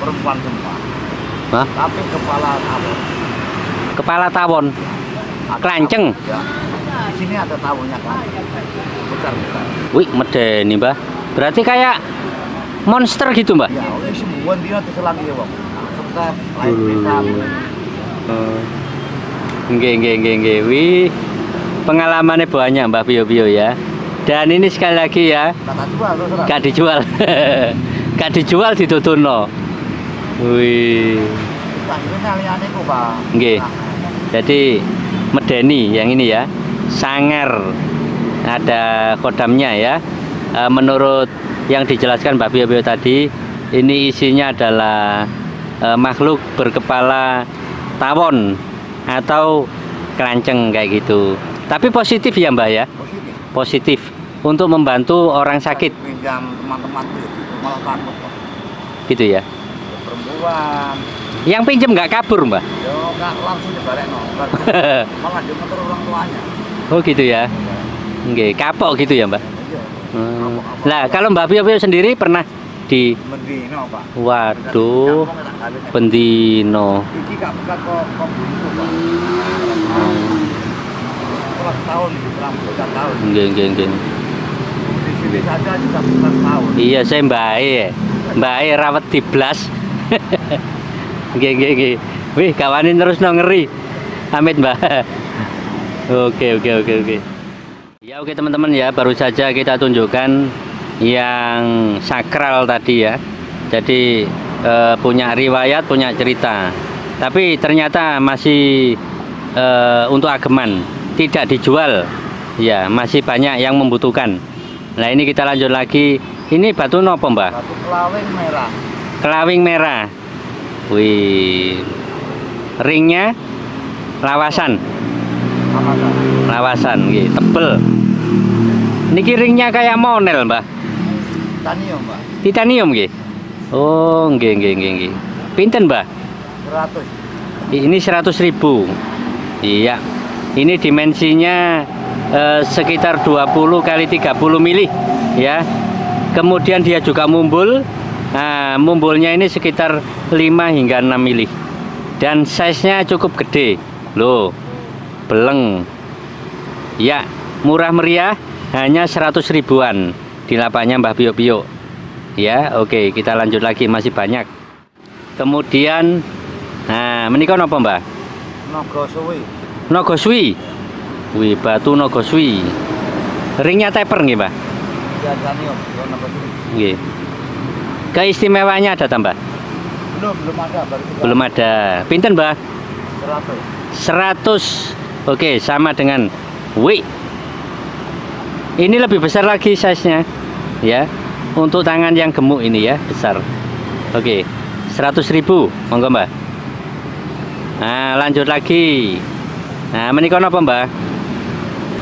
perempuan semua. Hah? Tapi kepala tawon. Kepala tawon. Kelanceng. Ya. Di sini ada tawonnya kan. Besar-besar. Wih, medeni, Mbah. Berarti kayak monster gitu, Mbah? Ya, oleh sembuhan dia terselang ya, Bang. Tetap lain desa. Nggih. Wih. Pengalamannya banyak Mbah Pio Pio ya. Dan ini sekali lagi ya, Kata jual terus terang. gak dijual. Gak dijual dituturno. Wih. Ini liane kok, Pak. Nggih. Jadi medeni yang ini ya. Sangar. Ada kodamnya ya. Menurut yang dijelaskan Mbah Pio Pio tadi, ini isinya adalah makhluk berkepala tawon atau kelanceng kayak gitu. Tapi positif ya, Mbah ya? Positif. Positif untuk membantu orang sakit Pinjam teman-teman itu malah takut kok. gitu ya. Perempuan. Yang pinjem nggak kabur, Mbah? Yo nggak langsung dibarekno. Malah dia motor orang tuanya. Oh gitu ya. Nggih, kapok gitu ya, Mbah. Iya. Lah, kalau Mbah Pio Pio sendiri pernah di Mendino, Pak. waduh, Kampung tak kawin. bendino. Iki gak bukan kok itu, Pak. 11 tahun, kurang 11 tahun. Nggih. Di sini saja juga 11 tahun. Iya, saya Mbak E rawat di blas. Nggih. Wih, kawanin terus no ngeri. Amit, Mbak. Oke. Ya, oke teman-teman ya, baru saja kita tunjukkan yang sakral tadi ya. Jadi punya riwayat, punya cerita. Tapi ternyata masih untuk ageman, tidak dijual. Ya, masih banyak yang membutuhkan. Nah, ini kita lanjut lagi. Ini batu nopo, Mbak? Batu kelawing merah. Kelawing merah. Wih. Ringnya lawasan. Apa kan? Lawasan nggih, tebel. Niki ringnya kayak monel, Mbah. Titanium, Mbak. Titanium nggih. Oh, nggih. Pinten, Mbah? 100. Ini 100.000. Iya. Ini dimensinya sekitar 20 kali 30 mili ya. Kemudian dia juga mumbul. Nah, mumbulnya ini sekitar 5 hingga 6 mili. Dan size-nya cukup gede. Loh. Beleng. Ya, murah meriah, hanya 100 ribuan di lapaknya Mbah Pio-Pio. Ya, oke, kita lanjut lagi, masih banyak. Kemudian, nah, menika napa, Mbah? Nogosui. Nogosui. Wih, batu Nogosui. Ringnya taper nggih, Mbah? Titanium, Nogosui. Nggih. Keistimewaannya ada tambah? Belum ada, baru kita. Belum ada. Pinten, Mbah? 100. 100. Oke, sama dengan W. Ini lebih besar lagi size-nya. Ya. Untuk tangan yang gemuk ini ya, besar. Oke. 100.000. Monggo, Mbah. Nah, lanjut lagi. Nah, menika napa, Mbah?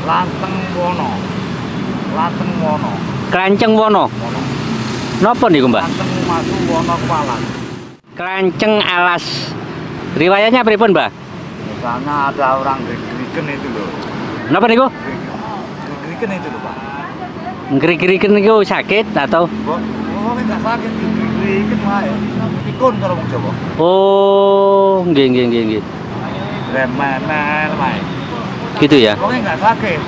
Lanteng wono. Lanteng wono. Kranceng wono. Wono. Napa niku, Mbah? Lanteng matu wono kepala. Kranceng alas. Riwayatnya pripun, Mbah? Misalnya ada orang Griken itu loh. Napa niku? Griken itu loh, Pak. Ngeri-ngeriken niku sakit atau? Oh, enggak sakit Griken mah ya. Pikun kalau mau coba. Oh, nggih. Remen mah. Gitu ya. Pokoknya enggak sakit.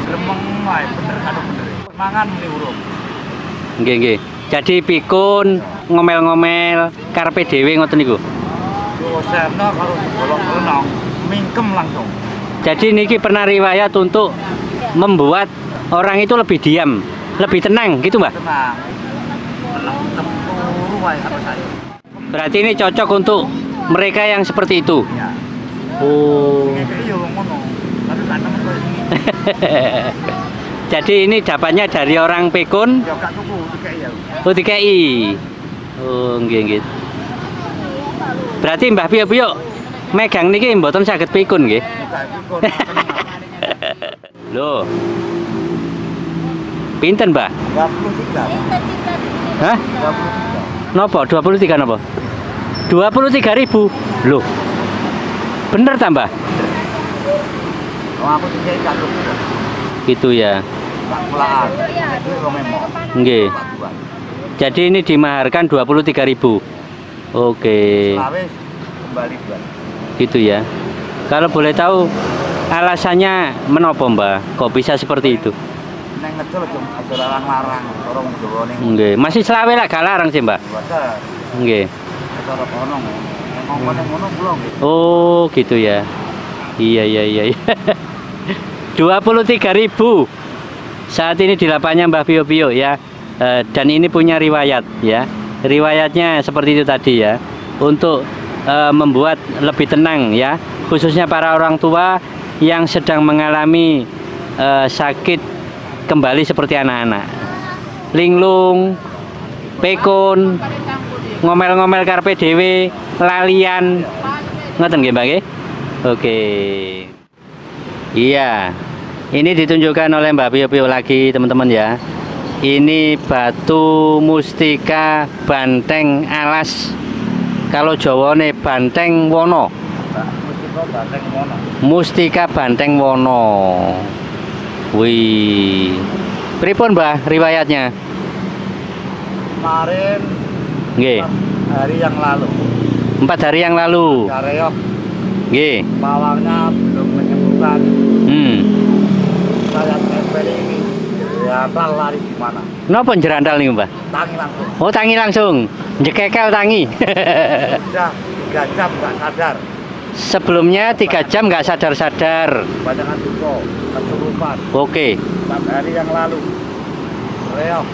Remeng mah bener kan bener. Mangan meni urung. Nggih. Jadi pikun ngomel-ngomel karepe dhewe ngoten niku. Dosennya kalau bolong renang mingkem langsung. Jadi niki pernah riwayat untuk membuat orang itu lebih diam, lebih tenang gitu, Mbak. Tenang. Tenang tempuru wae apa saya. Berarti ini cocok untuk mereka yang seperti itu. Ya. Oh. Ini yo ngono. Tapi kan nemu koyo ini. Jadi ini dapatnya dari orang pikun. Ya gak tuku dikai ya. Oh, DKI. Oh, nggih. Berarti Mbah Pio-Pio megang niki mboten saged pikun nggih. Gak pikun. Loh. Pinten, Mbah? 23. Hah? 23. Nopo? 23 nopo? 23.000. Loh. Bener tambah? Oh, aku dikai gak tuku. Gitu ya. Tak pulaan. Itu wong emo. Nggih. Jadi ini dimaharkan 23.000. Oke. Selawe kembali buat. Gitu ya. Kalau boleh tahu alasannya menapa, Mbah? Kok bisa seperti itu? Neng ngecul aja larang-larang orang Jawa ning. Nggih, masih selawe lah gak larang sih, Mbah. Wadah. Nggih. Cara kono. Nek ngomong ngono belum. Oh, gitu ya. Iya. 23.000 saat ini di lapaknya Mbah Pio-Pio ya. Dan ini punya riwayat ya. Riwayatnya seperti itu tadi ya. Untuk membuat lebih tenang ya, khususnya para orang tua yang sedang mengalami sakit kembali seperti anak-anak. Linglung, pekun, ngomel-ngomel karepe dhewe, lalian. Ngoten nggih, Mbak nggih? Oke. Iya. Ini ditunjukkan oleh Mbak Pio-Pio lagi, teman-teman ya. Ini batu mustika banteng alas. Kalau Jawane banteng wono. Mustika banteng wono. Wih. Pripun, Mbah, riwayatnya? Kemarin Nggih. hari yang lalu 4 hari yang lalu. Kareok Nggih. pawangnya belum menyembuhkan. Saya tempel ini jerantal lari gimana? Napa jerantal nih, Mbah? Tangi langsung. Oh, tangi langsung. Jekekel tangi. Udah 3 jam nggak sadar. Sebelumnya 3 jam nggak sadar-sadar. Banyakan duko, kesurupan. Oke. 4 hari yang lalu. Reok.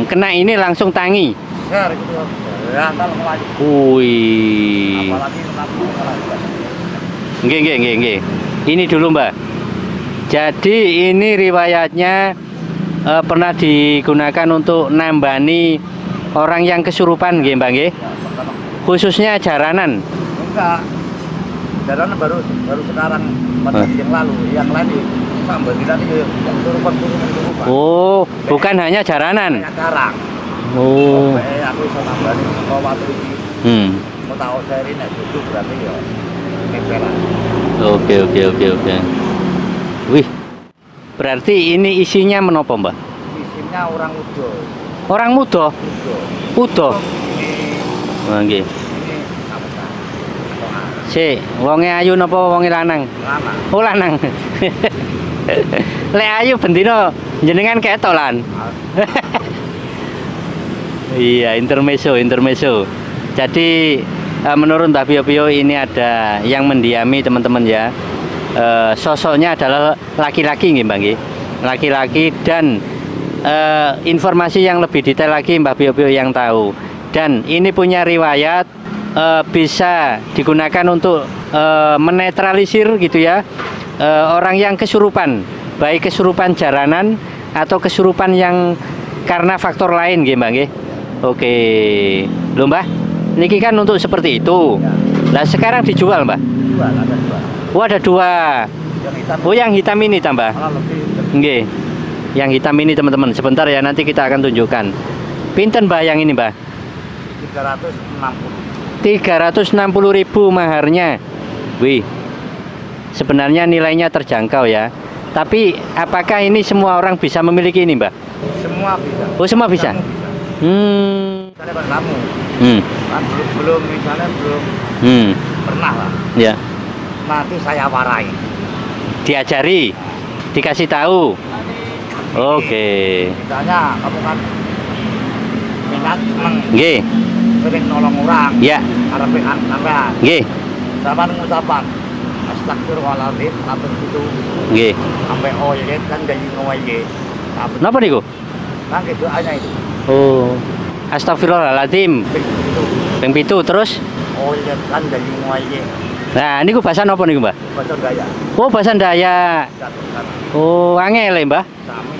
Kena ini langsung tangi. Ser gitu. Jerantal mulai. Wih. Apalagi mengaku lagi. Nggih. Ini dulu, Mbak. Jadi ini riwayatnya pernah digunakan untuk nambani orang yang kesurupan, nggih, Mbak nggih. Khususnya jaranan. Enggak. Jalan baru sekarang 4 hari yang lalu. Yang lain di Sambal kita nih yang turupan. Oh, bukan hanya jaranan. Kayak karang. Oh. Aku bisa tambahin kalau waktu ini. Mau tahu saya ini itu berarti ya nempelan. Oke. Wih. Berarti ini isinya menopo, Mbak? Isinya orang udo. Orang muda? Udo. Ini Oh, nggih. ini apa kan? Sik, wonge ayu napa wonge lanang? Lama. Oh, lanang. Lek ayu bendino jenengan ketolan. Iya, intermezzo. Jadi menurut Mbak Pio ini ada yang mendiami teman-teman ya. Sosoknya adalah laki-laki nggih, Mbak nggih. Laki-laki dan informasi yang lebih detail lagi Mbak Pio yang tahu. Dan ini punya riwayat bisa digunakan untuk menetralisir gitu ya. Orang yang kesurupan, baik kesurupan jaranan atau kesurupan yang karena faktor lain nggih, Mbak nggih. Oke. Loh, Mbah. Niki kan untuk seperti itu. Nah, sekarang dijual, Mbak. Ada dua. Oh, ada dua. Yang hitam. Oh, yang hitam ini tambah. Malah lebih. Nggih. Yang hitam ini teman-teman. Sebentar ya, nanti kita akan tunjukkan. Pinten, Mbak, yang ini, Mbak? 360. 360.000 maharnya. Wih. Sebenarnya nilainya terjangkau ya. Tapi apakah ini semua orang bisa memiliki ini, Mbak? Semua bisa. Oh, semua bisa. Misalnya Pak kamu, kan belum pernah lah. Ya. Nanti saya warai. Diajari, dikasih tahu. Oke. Misalnya kamu kan minat seneng, Nggih. sering nolong orang. Ya. Arepin sampean. Nggih. Sama ngucapan astagfirullahaladzim, apa itu? Nggih. Sampai oyet kan jadi oyet. Napa niku? Nah gitu aja itu. Oh. Astagfirullahaladzim. Itu Ping 7 terus. oyet kan jadi oyet. Nah, niku bahasa napa niku, Mbak? Bahasa Gaya. Oh, bahasa Dayak. Jatuhkan Oh, angel ya, Mbak. sami.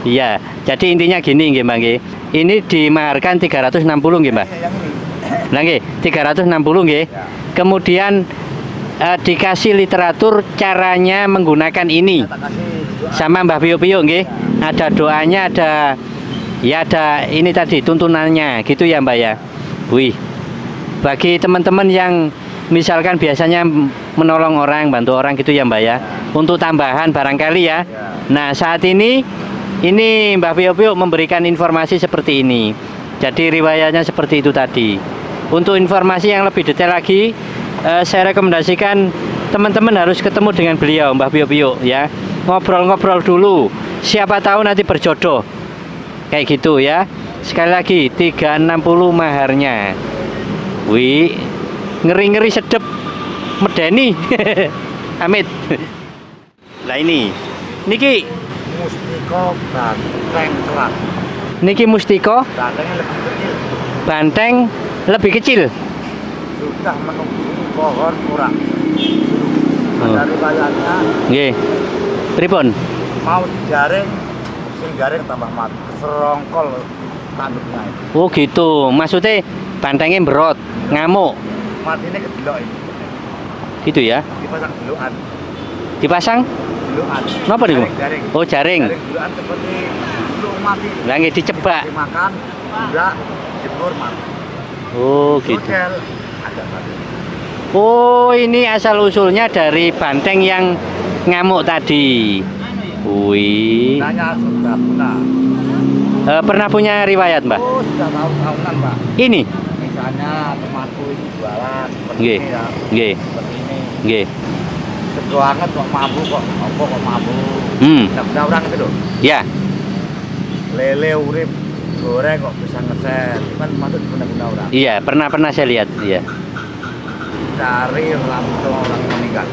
Iya, jadi intinya gini nggih, Mbak nggih. Ini dimaharkan 360 nggih, Mbak. Yang ini. Nah, nggih, 360 nggih. Ya. Kemudian dikasih literatur caranya menggunakan ini. Kita kasih doa. Sama Mbah Pio nggih. Ada doanya, ada ini tadi tuntunannya, gitu ya, Mbak ya. Wih. Bagi teman-teman yang misalkan biasanya menolong orang, bantu orang gitu ya, Mbak ya. Untuk tambahan barangkali ya. Nah, saat ini Mbah Pio memberikan informasi seperti ini. Jadi riwayatnya seperti itu tadi. Untuk informasi yang lebih detail lagi, saya rekomendasikan teman-teman harus ketemu dengan beliau, Mbah Pio ya. Ngobrol-ngobrol dulu. Siapa tahu nanti berjodoh. Kayak gitu ya. Sekali lagi 360 maharnya. Wih, ngeri-ngeri sedep medeni. Amit. Lah ini. Niki Mustiko banteng keras. Niki Mustiko Bantengnya lebih kecil. banteng lebih kecil. Sudah menunggu pohon murah. Oh. Ada riwayatnya Nggih. Pripun? mau dijaring, sing jaring tambah mati. Serongkol tanduknya itu. Oh gitu. Maksudnya bantengnya berot, ngamuk. Matinya kedelok ini. Gitu ya. Dipasang delokan. Dipasang Delokan. napa niku? Jaring. Oh, jaring. Jaring delokan seperti delok mati. Lah nggih dicebak. Dimakan, enggak, jebur mati. Oh gitu. Model ada tadi. Oh, ini asal usulnya dari banteng yang ngamuk tadi. Wih. Nanya sudah guna. Pernah punya riwayat, Mbak? Oh, sudah tahun-tahunan, Pak. Ini? Misalnya temanku ini jualan seperti Nggih. ini ya. Nggih. Seperti ini. Nggih. Sedo banget kok mabuk kok. Apa kok mabuk? Hmm. Tidak orang itu loh. Ya. Lele urip goreng kok bisa ngeser. Kan masuk guna-guna orang. Iya, pernah saya lihat, iya. Cari rambut orang meninggal.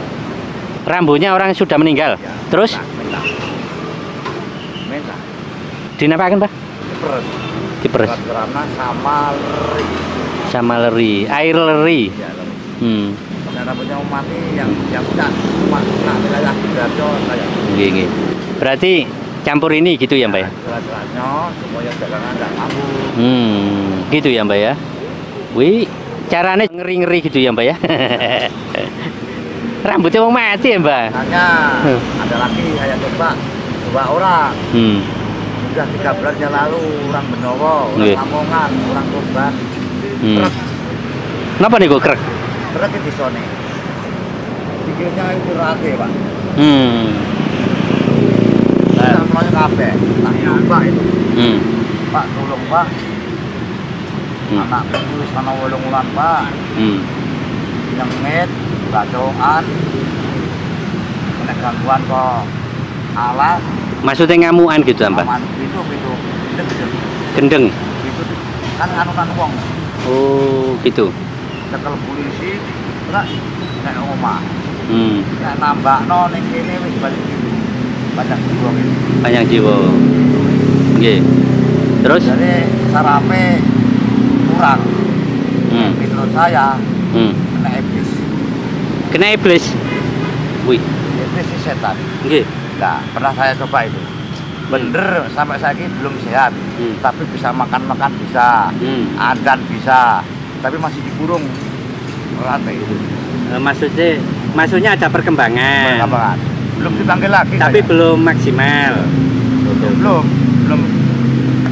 Rambutnya orang sudah meninggal. Ya, Terus minta. Minta. dinapakan, Pak? Diperes. Diperes Karena sama leri. sama leri, air leri. Ya, leri. Hmm. Karena rambutnya mau mati yang tidak cuma kena wilayah Sidoarjo saya. Nggih. Berarti campur ini gitu ya, Mbak ya? Jelas-jelasnya supaya jalanan tidak mabuk. Gitu ya, Mbak ya. Wih, Caranya ngeri-ngeri gitu ya Mbak ya. Rambutnya mau mati ya Mbak. Hanya ada lagi saya coba 2 orang. Sudah 3 bulan yang lalu orang Benowo, orang Lamongan, orang Tuban. Krek. Kenapa nih kok krek? Krek di sone. Pikirnya itu rate Pak. Saya mulanya kabeh. Tak coba itu. Pak tolong Pak. Anak itu sana 8 wulan Pak. Nyengit, bacaan. Kena gangguan kok alas. Maksudnya ngamuan gitu Mbak? Itu. Gendeng. Itu kan anukan wong. Oh, gitu. Cekel polisi, terus nek omah. Nek nambahno ning kene wis balik dulu. Banyak jiwa gitu. Banyak jiwa. Nggih. Terus Jadi sarape kurang. Menurut saya kena iblis. kena iblis. Wih. Iblis si setan. Nggih. Nah, pernah saya coba itu. Bener sampai saya ini belum sehat, tapi bisa makan bisa, adan bisa, tapi masih dikurung rantai itu. Maksudnya ada perkembangan. Belum dipanggil lagi. Tapi saya. belum maksimal. Belum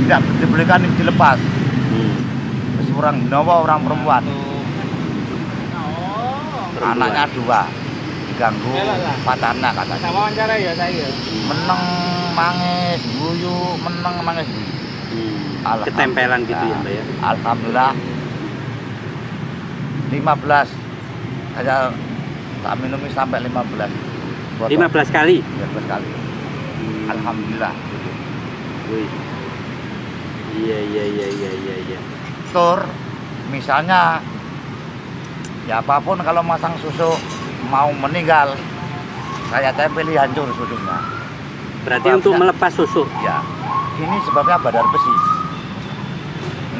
tidak diberikan dilepas. Terus orang Benowo, orang perempuan. Anaknya 2. Diganggu patana katanya. Sama wawancara ya saya. Meneng mangis guyu, meneng mangis guyu. Ketempelan gitu ya Mbak ya. Alhamdulillah 15 saya tak minum sampai 15 botol. 15 kali. 15 kali. Alhamdulillah. Wih. Iya. Tur misalnya ya apapun kalau masang susu mau meninggal saya tempeli hancur susunya. Berarti sebabnya, untuk melepas susu. Ya. Ini sebabnya badar besi.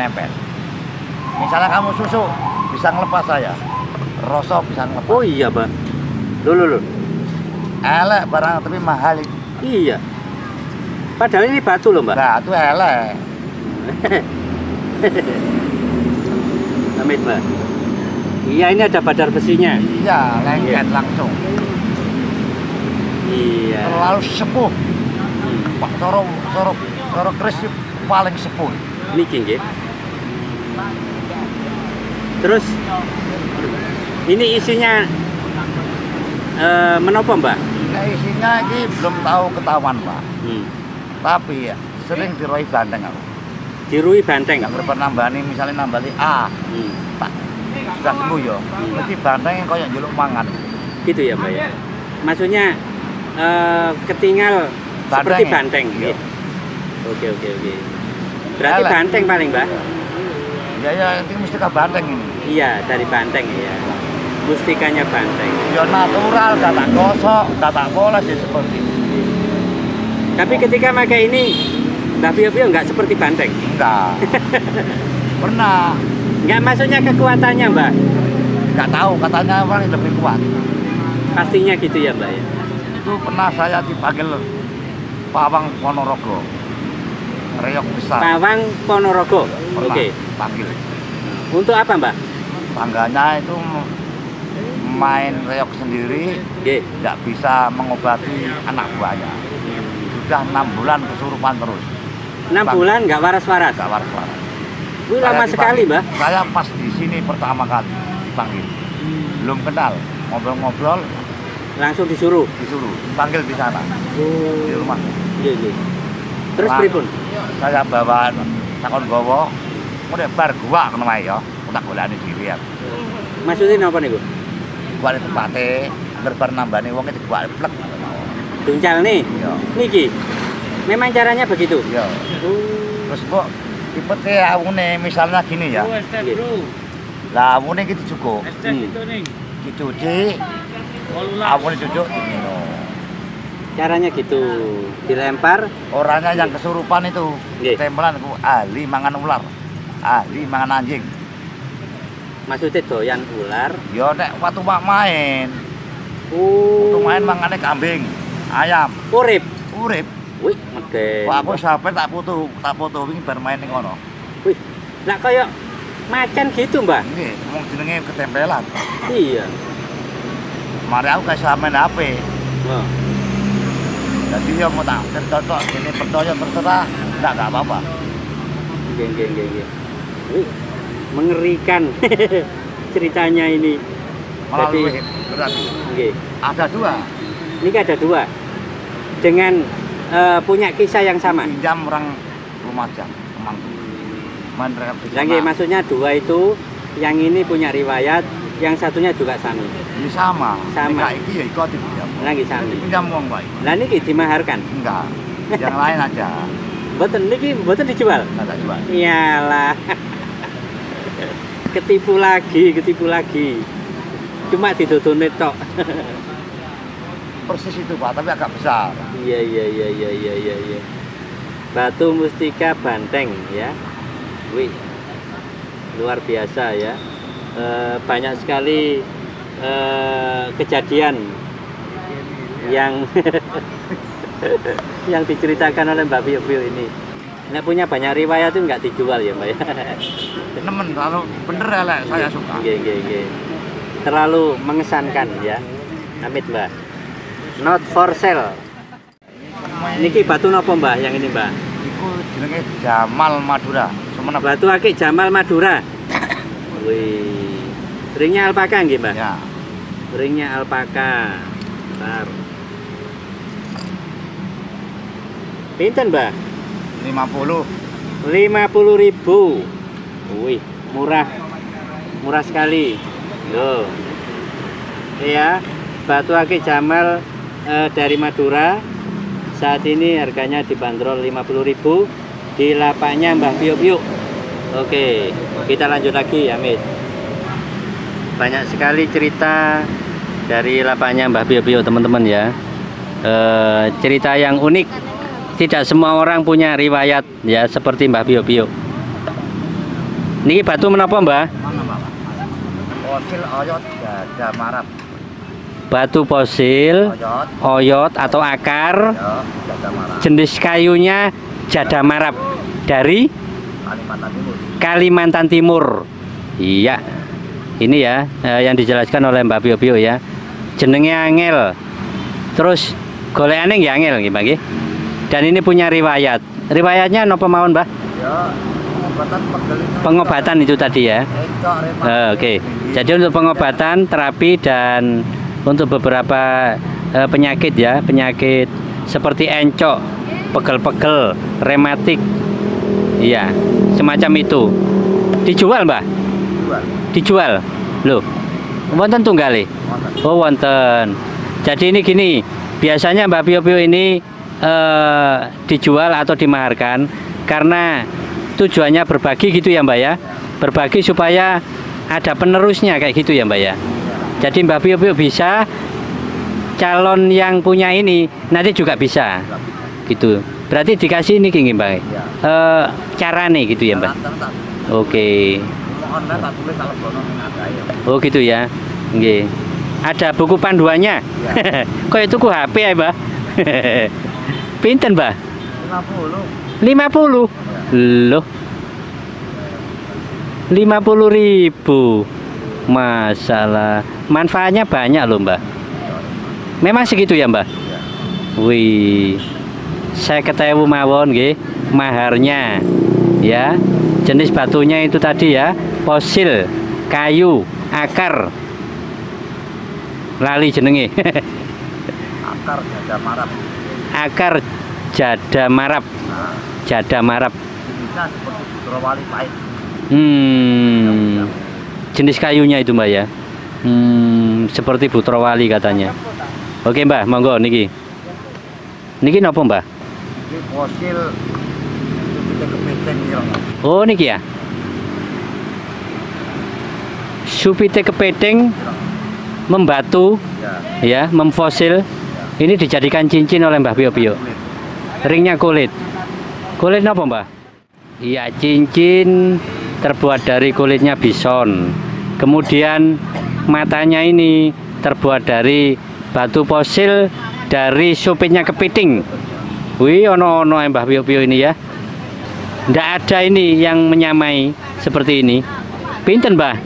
Nempel. Misalnya kamu susu bisa ngelepas saya. Rosok bisa ngelepas. Oh iya, Mbak. Loh. Elek barang tapi mahal itu. Iya. Padahal ini batu loh, Mbak. Nah, itu elek. Amit, Mbak. Iya, ini ada badar besinya. Iya, lengket langsung. Iya. Terlalu sepuh. Pak Soro keris paling sepuh. Niki nggih. Terus ini isinya menapa, Mbak? Nah, isinya ini belum tahu ketahuan, Pak. Tapi ya, sering diroi banteng aku. Dirui banteng. Yang nambani misalnya nambani A. Tak sudah sembuh ya. Berarti banteng yang kayak jeluk mangan. Gitu ya, Mbak ya. Maksudnya ketinggal seperti banteng. Iya. Oke. Berarti Elek. banteng paling, Mbak. Ya itu mesti ke banteng ini. Iya, dari banteng ya. Mustikanya banteng. Ya natural, tak gosok, tak poles ya seperti itu. Tapi ketika pakai ini, Mbak Bio nggak seperti banteng. Enggak. Pernah. Nggak, maksudnya kekuatannya, Mbak. Enggak tahu, katanya orang yang lebih kuat. Pastinya gitu ya, Mbak ya. Itu pernah saya dipanggil Pawang Ponorogo. Reyok besar. Pawang Ponorogo. Pernah Oke. panggil. Untuk apa, Mbak? Tangganya itu main reyok sendiri, Oke. tidak bisa mengobati anak buahnya. Sudah 6 bulan kesurupan terus. 6 bulan nggak waras-waras. Nggak waras-waras. Wih, lama sekali, Mbak. Saya pas di sini pertama kali dipanggil. Belum kenal, ngobrol-ngobrol, Langsung disuruh. disuruh dipanggil di sana, di rumah. Iya. Terus Nah, pripun? Saya bawa takon gowo, udah bar gua kena ya, udah golani diri ya. Maksudnya apa nih, Bu? Gua di tempatnya, agar bar nambani wong itu gua plek. Duncal nih. Iya. Niki. Memang caranya begitu. Iya. Terus kok tipe awune misalnya gini ya. Lah awune gitu cukup. Dicuci, awune cucuk diminum. Caranya gitu. Dilempar. Orangnya yang kesurupan itu, Nggih. tempelan ku ahli mangan ular, ahli mangan anjing. Maksudnya doyan ular. Yo nek waktu main, waktu main mangane kambing, ayam, Urip. urip. Wih, medeni. Kok aku sampe tak foto wingi bar main ning kono. Wih. Nah, kayak Macan gitu, Mbah. Nggih, wong jenenge ketempelan. Iya. Mari aku kayak sampean HP. Oh. Jadi ya mau tak cocok ini percaya terserah, enggak apa-apa. Nggih. Mengerikan ceritanya ini. Malah Jadi- lebih berat. Nggih. Ada 2. Ini ada 2. Dengan punya kisah yang sama. Pinjam orang Lumajang, temanku. Main rekap di Yang sana. maksudnya 2 itu, yang ini punya riwayat, yang satunya juga sami. Ini sama. Sama. Nek iki ya iku dipinjam. Lagi sami. Dipinjam wong wae. Lah niki dimaharkan. Enggak. Yang lain aja. Mboten niki mboten dijual. Enggak tak jual. Iyalah. Ketipu lagi. Cuma didodone tok. Persis itu Pak, tapi agak besar. Iya. Batu mustika banteng ya. Wih. Luar biasa ya. Banyak sekali kejadian yang yang diceritakan oleh Mbak Bio ini. Nek punya banyak riwayat itu nggak dijual ya, Mbak ya. Nemen kalau bener elek saya suka. Nggih. Terlalu mengesankan ya. Amit, Mbak. Not for sale. Niki batu napa, Mbah? Yang ini, Mbah? Iku jenenge Jamal Madura. Sumenep. Batu akik Jamal Madura. Wih. Ringnya alpaka nggih, Mbah? Ya. Ringnya alpaka. Bentar. Pinten, Mbah? 50. 50.000. Wih, murah. Murah sekali. Yo. Ya, batu akik Jamal dari Madura. Saat ini harganya dibanderol 50.000 di lapaknya Mbah Bio. Oke, kita lanjut lagi, Amit. Banyak sekali cerita dari lapaknya Mbah Bio, teman-teman ya. Cerita yang unik. Tidak semua orang punya riwayat ya seperti Mbah Bio. Niki batu menapa, Mbah? Mana Pak? Fosil oyot Jada Marab. Batu fosil, oyot atau akar, Ya, Jada Marab. jenis kayunya Jada Marab dari Kalimantan Timur. Kalimantan Timur. Iya. Ini ya yang dijelaskan oleh Mbak Bio ya. Jenenge angel. Terus golekane nggih angel nggih, Mbak nggih. Dan ini punya riwayat. Riwayatnya napa mawon, Mbah? Ya, pengobatan pegel. Pengobatan itu tadi ya. Oke. Jadi untuk pengobatan, terapi dan untuk beberapa penyakit ya, penyakit seperti encok, pegel-pegel, rematik. Iya, semacam itu. Dijual, Mbah? Dijual. Loh. Wonten tunggale? Oh, wonten. Jadi ini gini, biasanya Mbak Bio ini dijual atau dimaharkan karena tujuannya berbagi gitu ya, Mbak ya. Berbagi supaya ada penerusnya kayak gitu ya, Mbak ya. Jadi Mbak Bio bisa, calon yang punya ini nanti juga bisa gitu. Berarti dikasih ini gini, Mbak. Cara nih gitu ya, Mbak. Oke. Oh gitu ya. Nggih. Ada buku panduannya. Kok itu ku HP ya, Mbak? Pinten, Mbak? 50. Loh. 50.000. Masalah. Manfaatnya banyak loh, Mbak. Memang segitu ya, Mbak? Wih. Saya ketahui mawon nggih, maharnya. Ya. Jenis batunya itu tadi ya, fosil, kayu, akar. Lali jenenge. Akar Jada Marab. Akar Jada Marab. Jada Marab. Bisa seperti Putrawali pahit. Jenis kayunya itu, Mbak ya. Seperti Putrawali katanya. Oke, Mbak, monggo niki. Niki napa, Mbak? Ini fosil kita kepiting ya. Oh, niki ya. Supite kepiting membatu ya, memfosil. Ini dijadikan cincin oleh Mbah Bio. Ringnya kulit. Kulit apa, Mbah? Iya, cincin terbuat dari kulitnya bison. Kemudian matanya ini terbuat dari batu fosil dari supitnya kepiting. Wih, ono Mbah Bio ini ya. Nggak ada ini yang menyamai seperti ini. Pinten, Mbah?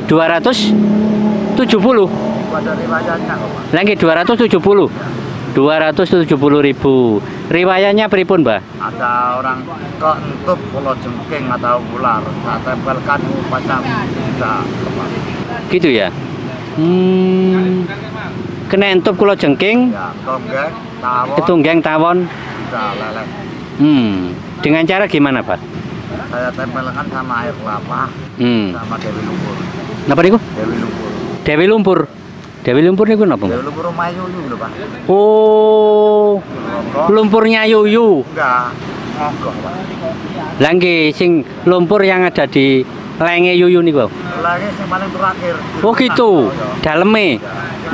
270. Pada riwayatnya kok, Pak. Lagi 270. 270.000. Riwayatnya pripun, Mbah? Ada orang keentup kalau jengking atau ular, saya tempelkan macam bisa kembali. Gitu ya. Kena entup kula jengking, Ya, tonggeng, tawon, ketunggeng tawon. bisa leleh. Dengan cara gimana, Pak? Saya tempelkan sama air kelapa, sama Dewi Lumpur. Napa niku? Dewi Lumpur. Dewi Lumpur. Dewi Lumpur niku napa, Dewi Mbah? Lumpur rumah Yuyu lho, Pak. Oh, Monggo. lumpurnya yuyu. Enggak, monggo, Pak. Lah nggih, sing lumpur yang ada di lenge yuyu niku. Lagi yang paling terakhir. Oh gitu, daleme.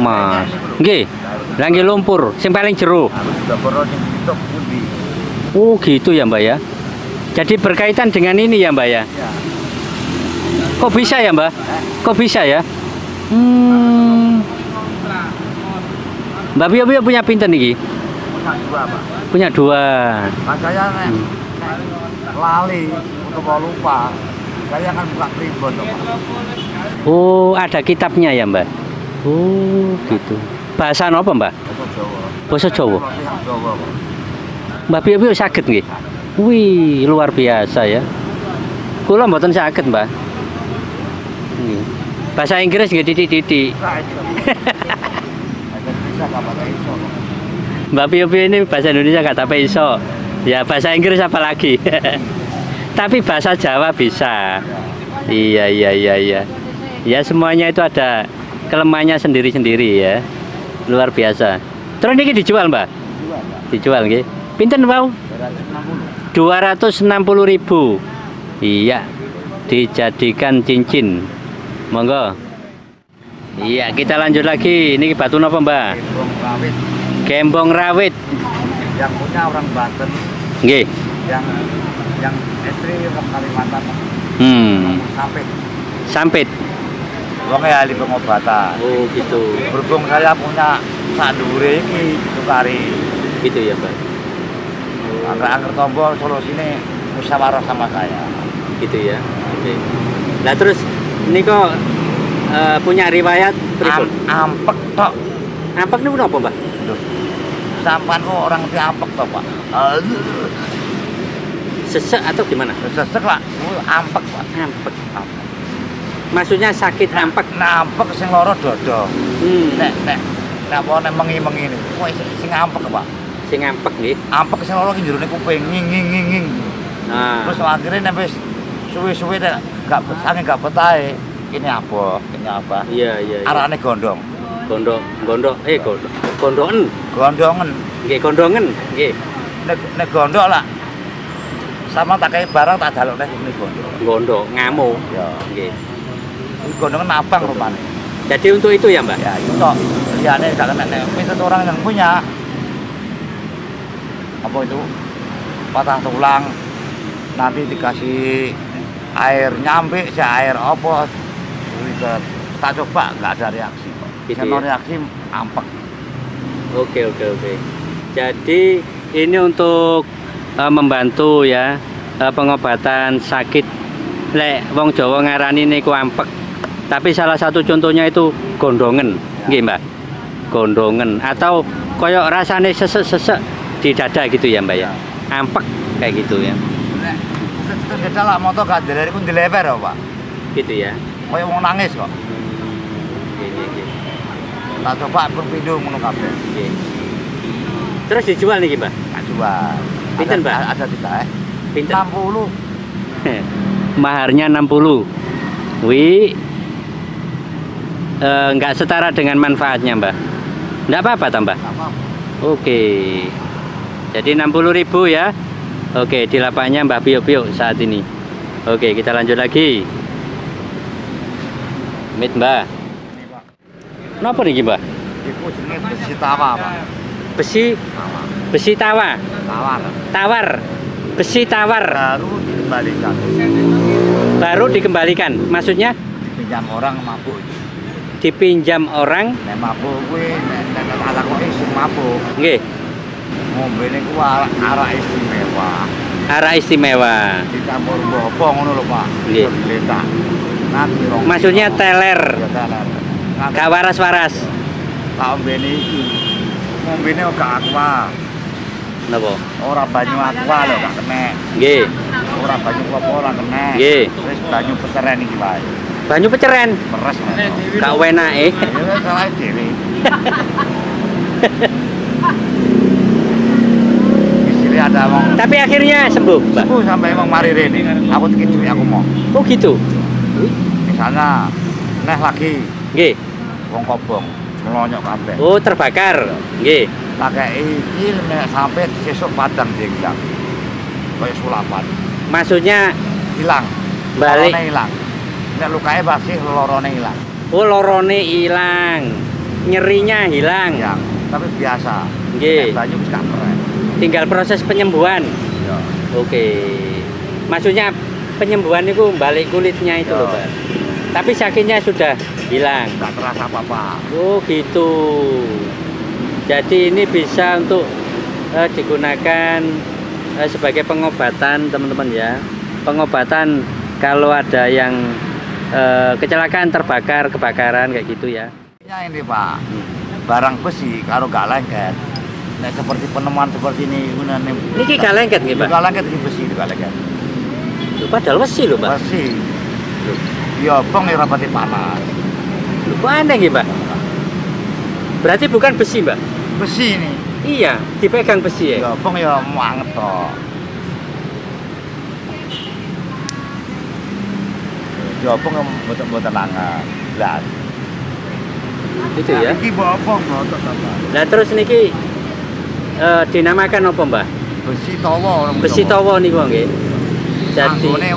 Mas. Nggih. Lah nggih lumpur sing paling jero. Aku juga perlu yang tutup pundi. Oh gitu ya, Mbak ya. Jadi berkaitan dengan ini ya, Mbak ya. Ya. Kok bisa ya, Mbak? Kok bisa ya? Mbak Bio punya pinten niki? Punya dua, Pak. Punya 2. Makanya nek lali untuk mau lupa, saya akan buka primbon, Pak. Oh, ada kitabnya ya, Mbak? Oh, gitu. Bahasa apa, Mbak? Untuk Jawa. Basa Jawa. Kalau pihak Jawa, Pak. Mbak Bio saged nggih? Wih, luar biasa ya. Kula mboten saged, Mbak. Nggih. Bahasa Inggris nggih titik-titik. Nah, itu. Ada bisa nggak pakai iso, Pak. Mbak Pio ini bahasa Indonesia nggak tapi iso. Ya bahasa Inggris apalagi. Tapi bahasa Jawa bisa. Iya. Ya semuanya itu ada kelemahannya sendiri-sendiri ya. Luar biasa. Terus ini dijual, Mbak? Dua, Pak. Dijual nggih. Pinten, Pak? 260. 260.000. Iya. Dijadikan cincin. Monggo. Iya, kita lanjut lagi. Ini batu apa, Mbak? Gembong rawit Gembong rawit. yang punya orang Banten, Nggih. yang istri orang Kalimantan, sampai Sampit. wongnya ahli pengobatan. Oh, gitu. Berhubung saya punya sandure iki tukari. Gitu ya, Mbak. Angker tombol solusine musyawarah sama saya. Gitu ya. Oke. Nah, terus ini kok punya riwayat pripun? Ampek tok. Ampek niku napa, Mbak? Loh. Sampan kok orang ti ampek tok, Pak. Sesek atau gimana? Sesek lah, ampek, Pak. Ampek. Maksudnya sakit ampek. Nah, ampek sing loro dodo. Nek Nek apa nek mengi-mengi ini. Kok sing ampek, Pak. sing ampek nggih. Ampek sing loro ki jerone kuping nging. Nah, Terus akhirnya nek wis suwe-suwe nek gak betahe, ini apa? iya. Arane gondong. Gondongen. Gondongen. Nggih, gondongen. Nggih. Nek gondok lah. Sama tak kayak barang tak jaluk nek ini gondok. Gondok, ngamo. Ya. Nggih. Ini gondongan abang rupanya. Jadi untuk itu ya, Mbak? Ya, itu tok. Liane gak kena nek minta orang yang punya. Apa itu? Patah tulang. Nanti dikasih air nyampe, air apa? Tak coba nggak ada reaksi. Gitu Kalau ya? reaksi ampek. Oke. Jadi ini untuk membantu ya pengobatan sakit. Lek wong Jawa ngarani niku ampek. Tapi salah satu contohnya itu gondongen, nggih, Mbak. Gondongen atau koyok rasane sesek-sesek di dada gitu ya, Mbak ya. Ampek kayak gitu ya. Nek sesuatu lah moto gak dari ku dilever ya, Pak. Gitu ya. Kayak mau nangis kok. Nggih. Tak coba berpindu ngono kabeh. Nggih. Terus dijual nih, Mbak? Tak coba. Pinten, Mbak? Ada tidak Pinten? 60. Maharnya 60. Wih. Nggak setara dengan manfaatnya, Mbak. Nggak apa-apa, tambah. Apa? Oke. Jadi 60.000 ya. Oke, di lapaknya Mbah Bio saat ini. Oke, kita lanjut lagi. Mit, Mbak. Ini, Pak. Kenapa nih, Mbak? Iku jenenge besi tawa, Pak. Besi tawa. Tawar. Besi tawar. Baru dikembalikan. Baru dikembalikan. Maksudnya Pinjam orang mabuk. dipinjam orang. Nek mabuk kuwi nek ala kok sing mabuk. Nggih. Ngombe niku arak istimewa. Arah istimewa. Dicampur bopo ngono lho, Pak. Nggih. Letak. Nanti rong. Maksudnya teler, Ya teler. Nanti gak waras-waras. tak ombene iki. Ngombene gak aqua. Napa? Ora banyu aqua lho, gak kena. Nggih. Ora banyu apa ora kena. Nggih. Wis banyu peceren iki wae. Banyu peceren. Peres. Gak enake. Ya salah dhewe. Istri ada wong Tapi akhirnya sembuh, Mbak. aku sampai emang mari rene. Aku tiki duit aku mau. Oh gitu. Misalnya neh lagi Nggih. wong kobong melonyok kabeh. Oh, terbakar. Nggih. Pakai iki nek sampai sesuk padang dia hilang. Kayak sulapan. Maksudnya Hilang. Balik. Lorone hilang. Nek lukae masih lorone hilang. oh lorone hilang. Nyerinya hilang. Yang tapi biasa. Nggih. Nek banyu wis gak keren. Tinggal proses penyembuhan. Ya. Oke. Maksudnya penyembuhan itu balik kulitnya itu loh, Ya. Pak. Tapi sakitnya sudah hilang. Gak terasa apa-apa. Oh, gitu. Jadi ini bisa untuk digunakan sebagai pengobatan, teman-teman ya. Pengobatan kalau ada yang kecelakaan, terbakar, kebakaran kayak gitu ya. Ini Pak, barang besi kalau gak lengket. Nek seperti penemuan seperti ini gunane. Niki gak lengket nggih, Pak? Gak lengket iki besi gak lengket. Padahal besi loh, Pak. Besi. Ya bong ya rapati panas. Loh, kok aneh nggih, Pak? Berarti bukan besi, Mbak? Besi ini. Iya, dipegang besi ya. Ya bong ya mau anget toh. Ya bong mboten anget. Lah, Itu ya. iki bopong boten Pak. Nah, terus niki dinamakan apa, Mbak? Besi tawa orang Besi tawa niku nggih. Jadi Anggone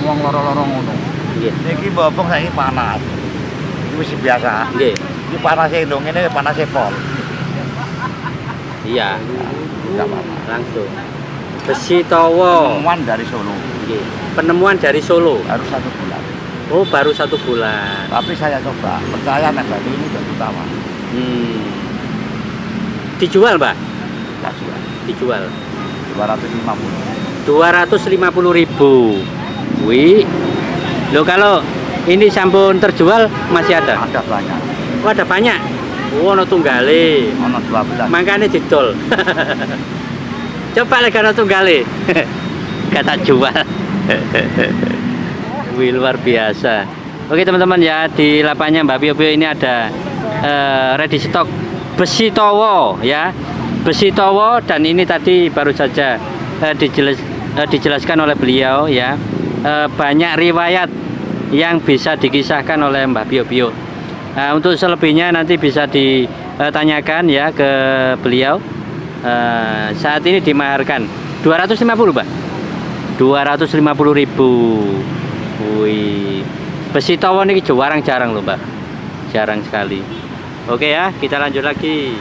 wong loro-loro ngono. nggih. Niki bopong saiki panas. Iki wis biasa. Nggih. Iki panasnya dong, ini panasnya pol. Iya. Enggak apa-apa. Langsung. Besi tawa. Penemuan dari Solo. Nggih. Penemuan dari Solo. Baru 1 bulan. Oh, baru 1 bulan. Tapi saya coba, percaya nek batu ini udah utama. Dijual, Mbak? Tak jual. Dijual. 250. 250.000. Wih. Loh, kalau ini sampun terjual masih ada? Ada banyak. Oh, ada banyak. Oh, ono tunggale. Ono 12. Makanya didol. Coba lagi ono tunggale. Gak tak jual. Wih, luar biasa. Oke teman-teman ya, di lapaknya Mbak Pio ini ada ready stock besi towo ya. Besi towo, dan ini tadi baru saja dijelaskan oleh beliau ya. Banyak riwayat yang bisa dikisahkan oleh Mbak Pio. Untuk selebihnya nanti bisa ditanyakan ya ke beliau. Saat ini dimaharkan 250, Mbak. 250.000. Wih, besi towo ini jarang loh, Mbak. Jarang sekali. Oke ya, kita lanjut lagi.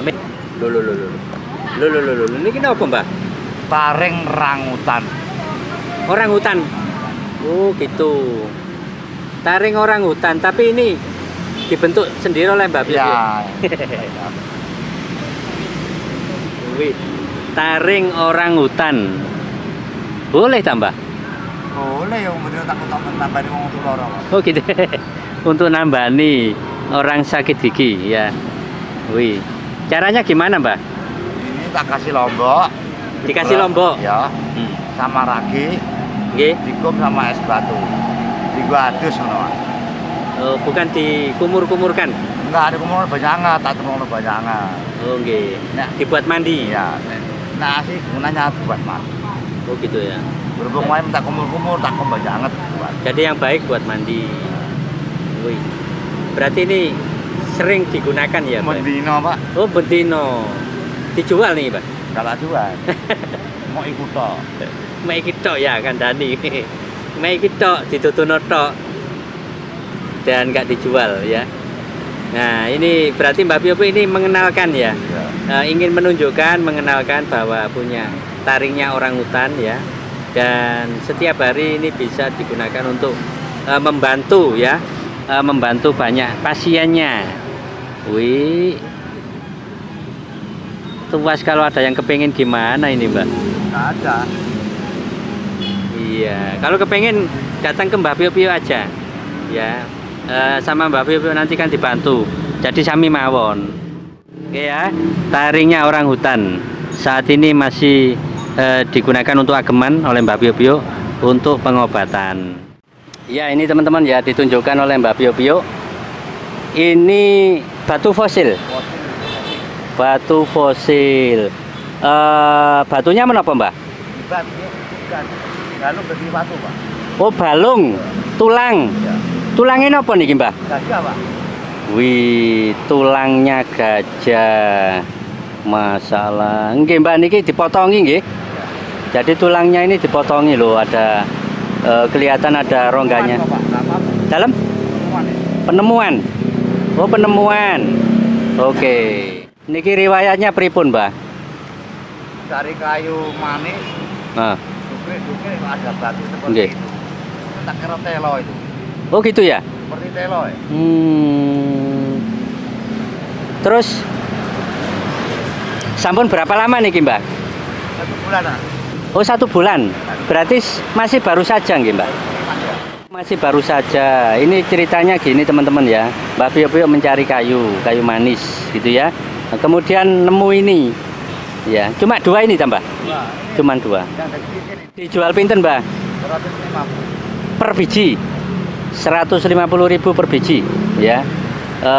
Amin. Loh. Ini kenapa, Mbak? Taring rangutan. Orang hutan. Oh, gitu. Taring orang hutan, tapi ini dibentuk sendiri oleh Mbak Pio. Ya. Wih, taring orang hutan. Boleh tambah? Boleh ya, bener takut tambahin wong loro. Oh gitu. Untuk nambani orang sakit gigi ya. Wih. Caranya gimana, Mbak? Ini tak kasih lombok. Dikasih lombok. Ya. Sama ragi, Nggih. dikum sama es batu. Digua adus ngono. Oh, bukan dikumur-kumurkan. Enggak, ada kumur banyangan, tak temono banyangan. Oh, nggih. Nah, Dibuat mandi. iya. Nah, sih gunanya buat mandi. Oh, gitu ya. Berhubung wae minta kumur-kumur, tak kum banyangan buat. Jadi yang baik buat mandi. Wih. Berarti ini sering digunakan ya, Mbak? Mendino, Pak. Oh, bentino. Dijual nih, Pak. Kalau jual. Mau ikut toh. Mek iki tok ya kandhani. Mek iki tok ditutuno tok. Dan nggak dijual ya. Nah, ini berarti Mbak Pio ini mengenalkan ya. Ingin menunjukkan, mengenalkan bahwa punya taringnya orang hutan ya. Dan setiap hari ini bisa digunakan untuk membantu ya. Membantu banyak pasiennya. Wih. Tuas kalau ada yang kepingin gimana ini, Mbak? nggak ada. Iya, kalau kepengen datang ke Mbah Pio aja, ya, sama Mbah Pio nanti kan dibantu. Jadi sami mawon. Oke ya, taringnya orang hutan saat ini masih digunakan untuk ageman oleh Mbah Pio untuk pengobatan. Ya, ini teman-teman ya ditunjukkan oleh Mbah Pio. Ini batu fosil. Batu fosil. Batunya menapa, Mbah? Bukan. Balung dari batu, Pak. Oh, balung, tulang. Ya. Tulangnya apa nih, Mbah? Gajah, Pak. Wih, tulangnya gajah. Masalah. Nggih, Mbah niki dipotongi nggih. Jadi tulangnya ini dipotongi loh, ada kelihatan ada rongganya. Dalam? Penemuan. Oh, penemuan. Oke. Niki riwayatnya pripun, Mbah? Dari kayu manis. Nah. Dukir ada batu seperti Nggih. itu. Tak kira telo itu. Oh, gitu ya? Seperti telo ya. Terus sampun berapa lama nih, Mbah? 1 bulan. Oh, 1 bulan. Berarti masih baru saja, nggih, Mbah? Masih baru saja. Ini ceritanya gini, teman-teman ya. Mbah Pio mencari kayu manis, gitu ya. Nah, kemudian nemu ini. Ya, cuma 2 ini tambah. Cuma 2. Yang kecil ini Dijual pinten, Mbah? 150. Per biji. 150.000 per biji, ya.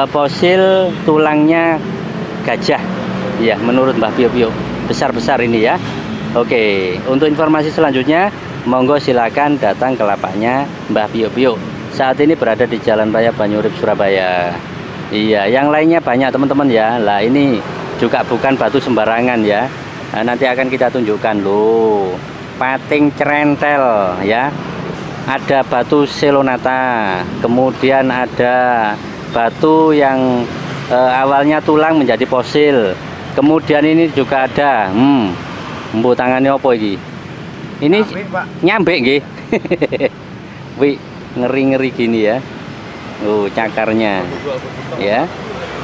Fosil tulangnya gajah. Ya, menurut Mbah Pio. Besar-besar ini ya. Oke, untuk informasi selanjutnya monggo silakan datang ke lapaknya Mbah Pio. Saat ini berada di Jalan Raya Banyurip, Surabaya. Iya, yang lainnya banyak teman-teman ya. Lah ini juga bukan batu sembarangan ya. Nah, nanti akan kita tunjukkan loh. Pating cerentel ya. Ada batu selonata. Kemudian ada batu yang awalnya tulang menjadi fosil. Kemudian ini juga ada embu tangannya apa iki? Ini nyambe nggih. Wih, ngeri-ngeri gini ya. Oh, cakarnya. Ya.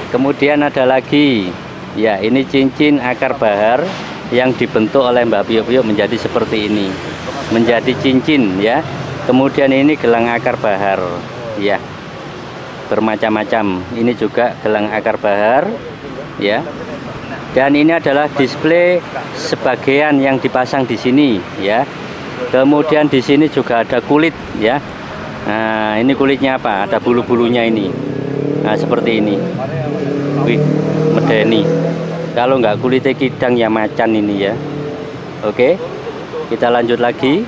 Kemudian ada lagi. Ya, ini cincin akar bahar yang dibentuk oleh Mbah Pio menjadi seperti ini. Menjadi cincin ya. Kemudian ini gelang akar bahar. Ya. Bermacam-macam. Ini juga gelang akar bahar. Ya. Dan ini adalah display sebagian yang dipasang di sini ya. Kemudian di sini juga ada kulit ya. Nah, ini kulitnya apa? Ada bulu-bulunya ini. Nah, seperti ini. Wih, medeni. Kalau nggak kulitnya kidang ya macan ini ya. Oke. Kita lanjut lagi.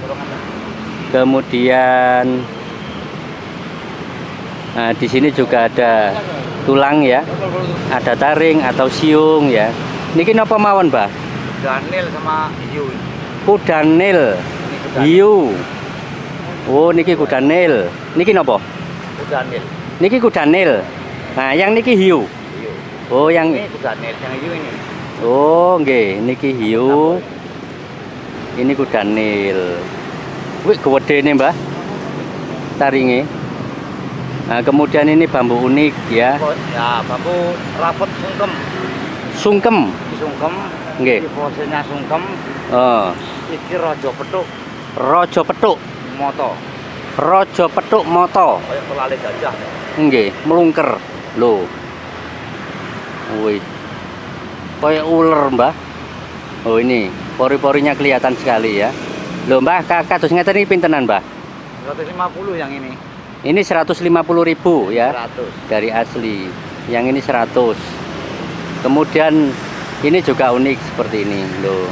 Kemudian nah, di sini juga ada tulang ya. Ada taring atau siung ya. Niki napa mawon, Mbah? Kudanil sama hiu. Kudanil. Hiu. Oh, niki kudanil. Niki napa? Kudanil. Niki kudanil. Nah, yang niki hiu. Oh, yang Ini kudanil, yang hiu ini. oh, nggih, niki hiu. Ini kudanil. Wih, gedene, Mbah. Taringe. Nah, kemudian ini bambu unik ya. Ya, bambu rapet sungkem. Sungkem. Sungkem. Nggih. Iki fosilnya sungkem. Oh, Iki rojo petuk raja petuk. moto. Raja petuk moto. Kayak pelale gajah. Nggih, melungker. Loh. Wih. Kayak ular, Mbah. Oh, ini pori-porinya kelihatan sekali ya. Loh, Mbah, kados ngeten iki pintenan, Mbah? 150 yang ini. Ini 150.000 ya. 100. Dari asli. Yang ini 100. Kemudian ini juga unik seperti ini loh.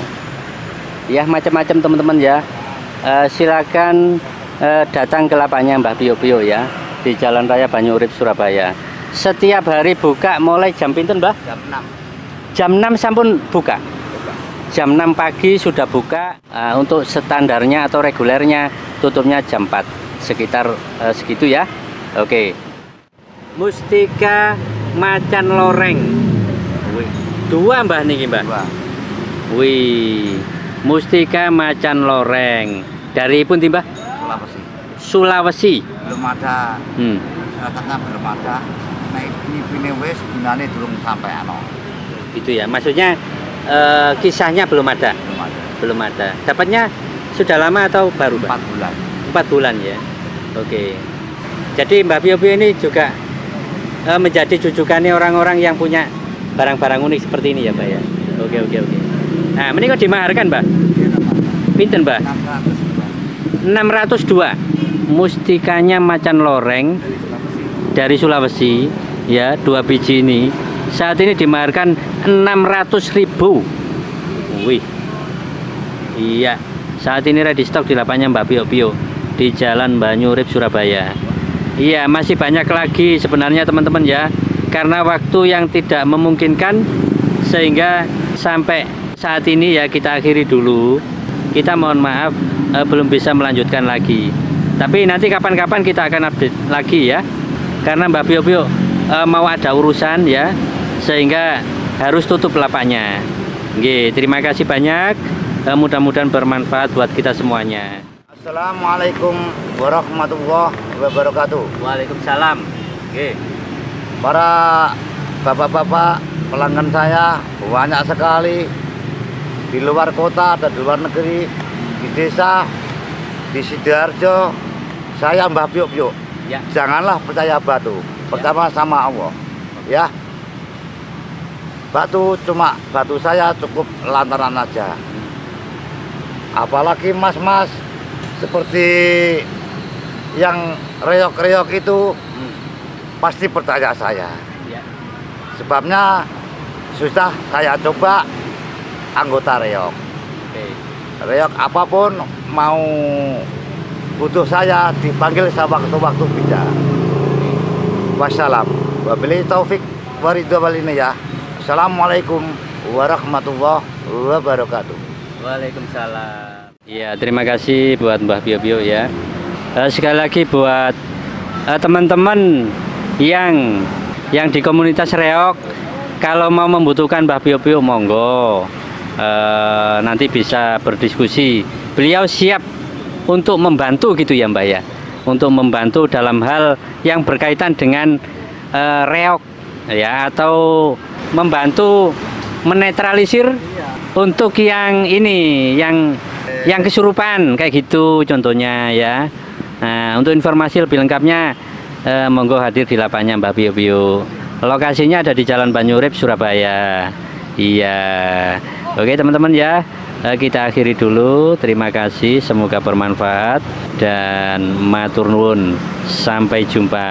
Ya, macam-macam teman-teman ya. Silakan datang ke lapaknya Mbah Pio ya, di Jalan Raya Banyurip, Surabaya. Setiap hari buka mulai jam pinten, Mbah? Jam 6. Jam 6 sampun buka. Jam 6 pagi sudah buka. Untuk standarnya atau regulernya tutupnya jam 4. Sekitar segitu ya. Oke. Mustika macan loreng. Wih, 2 Mbah niki, Mbah. 2. Wih, mustika macan loreng. Dari pun Mbah? Sulawesi. Sulawesi. Belum ada. Masyarakatnya belum ada. Nah, ini wis gunane durung sampai ano. Gitu ya. Maksudnya kisahnya belum ada. Belum ada. Belum ada. Dapatnya sudah lama atau baru, Mbak? 4 bulan. 4 bulan ya. Oke. Jadi Mbak Pio-Pio ini juga menjadi jujukannya orang-orang yang punya barang-barang unik seperti ini ya, Mbak ya. Oke. Nah, ini kok dimaharkan, Mbak? Pinten, Mbak? 602. Mustikanya macan loreng dari Sulawesi ya, 2 biji ini saat ini dimaharkan 600.000. Wih. Iya, saat ini ready stock di lapaknya Mbak Pio-Pio di Jalan Banyurip, Surabaya. Iya, masih banyak lagi sebenarnya teman-teman ya, karena waktu yang tidak memungkinkan sehingga sampai saat ini ya kita akhiri dulu. Kita mohon maaf belum bisa melanjutkan lagi. Tapi nanti kapan-kapan kita akan update lagi ya. Karena Mbak Pio-Pio mau ada urusan ya, sehingga harus tutup lapaknya. Oke, terima kasih banyak. Mudah-mudahan bermanfaat buat kita semuanya. Assalamualaikum warahmatullahi wabarakatuh. Waalaikumsalam. Oke. Para bapak-bapak pelanggan saya banyak sekali di luar kota dan di luar negeri, di desa, di Sidoarjo. Saya Mbah Pio-Pio. Ya. Janganlah percaya batu, percaya sama Allah. Ya. Batu saya cukup lantaran aja. Apalagi mas-mas seperti yang reok-reok itu pasti percaya saya. Ya. Sebabnya sudah saya coba anggota reok. Oke. Reok apapun mau butuh saya dipanggil sewaktu-waktu bisa. Wassalam. Wabillahi taufik waridwan ya. Assalamualaikum warahmatullahi wabarakatuh. Waalaikumsalam. Ya, terima kasih buat Mbah Pio-Pio ya. Sekali lagi buat teman-teman yang di komunitas reok, kalau mau membutuhkan Mbah Pio-Pio monggo, nanti bisa berdiskusi. Beliau siap untuk membantu gitu ya Mbak ya, untuk membantu dalam hal yang berkaitan dengan reok ya, atau membantu menetralisir untuk yang ini, yang kesurupan kayak gitu contohnya ya. Nah, untuk informasi lebih lengkapnya monggo hadir di lapaknya Mbah Pio-Pio. Lokasinya ada di Jalan Banyurip, Surabaya. Iya. Oke teman-teman ya, kita akhiri dulu. Terima kasih, semoga bermanfaat dan matur nuwun. Sampai jumpa.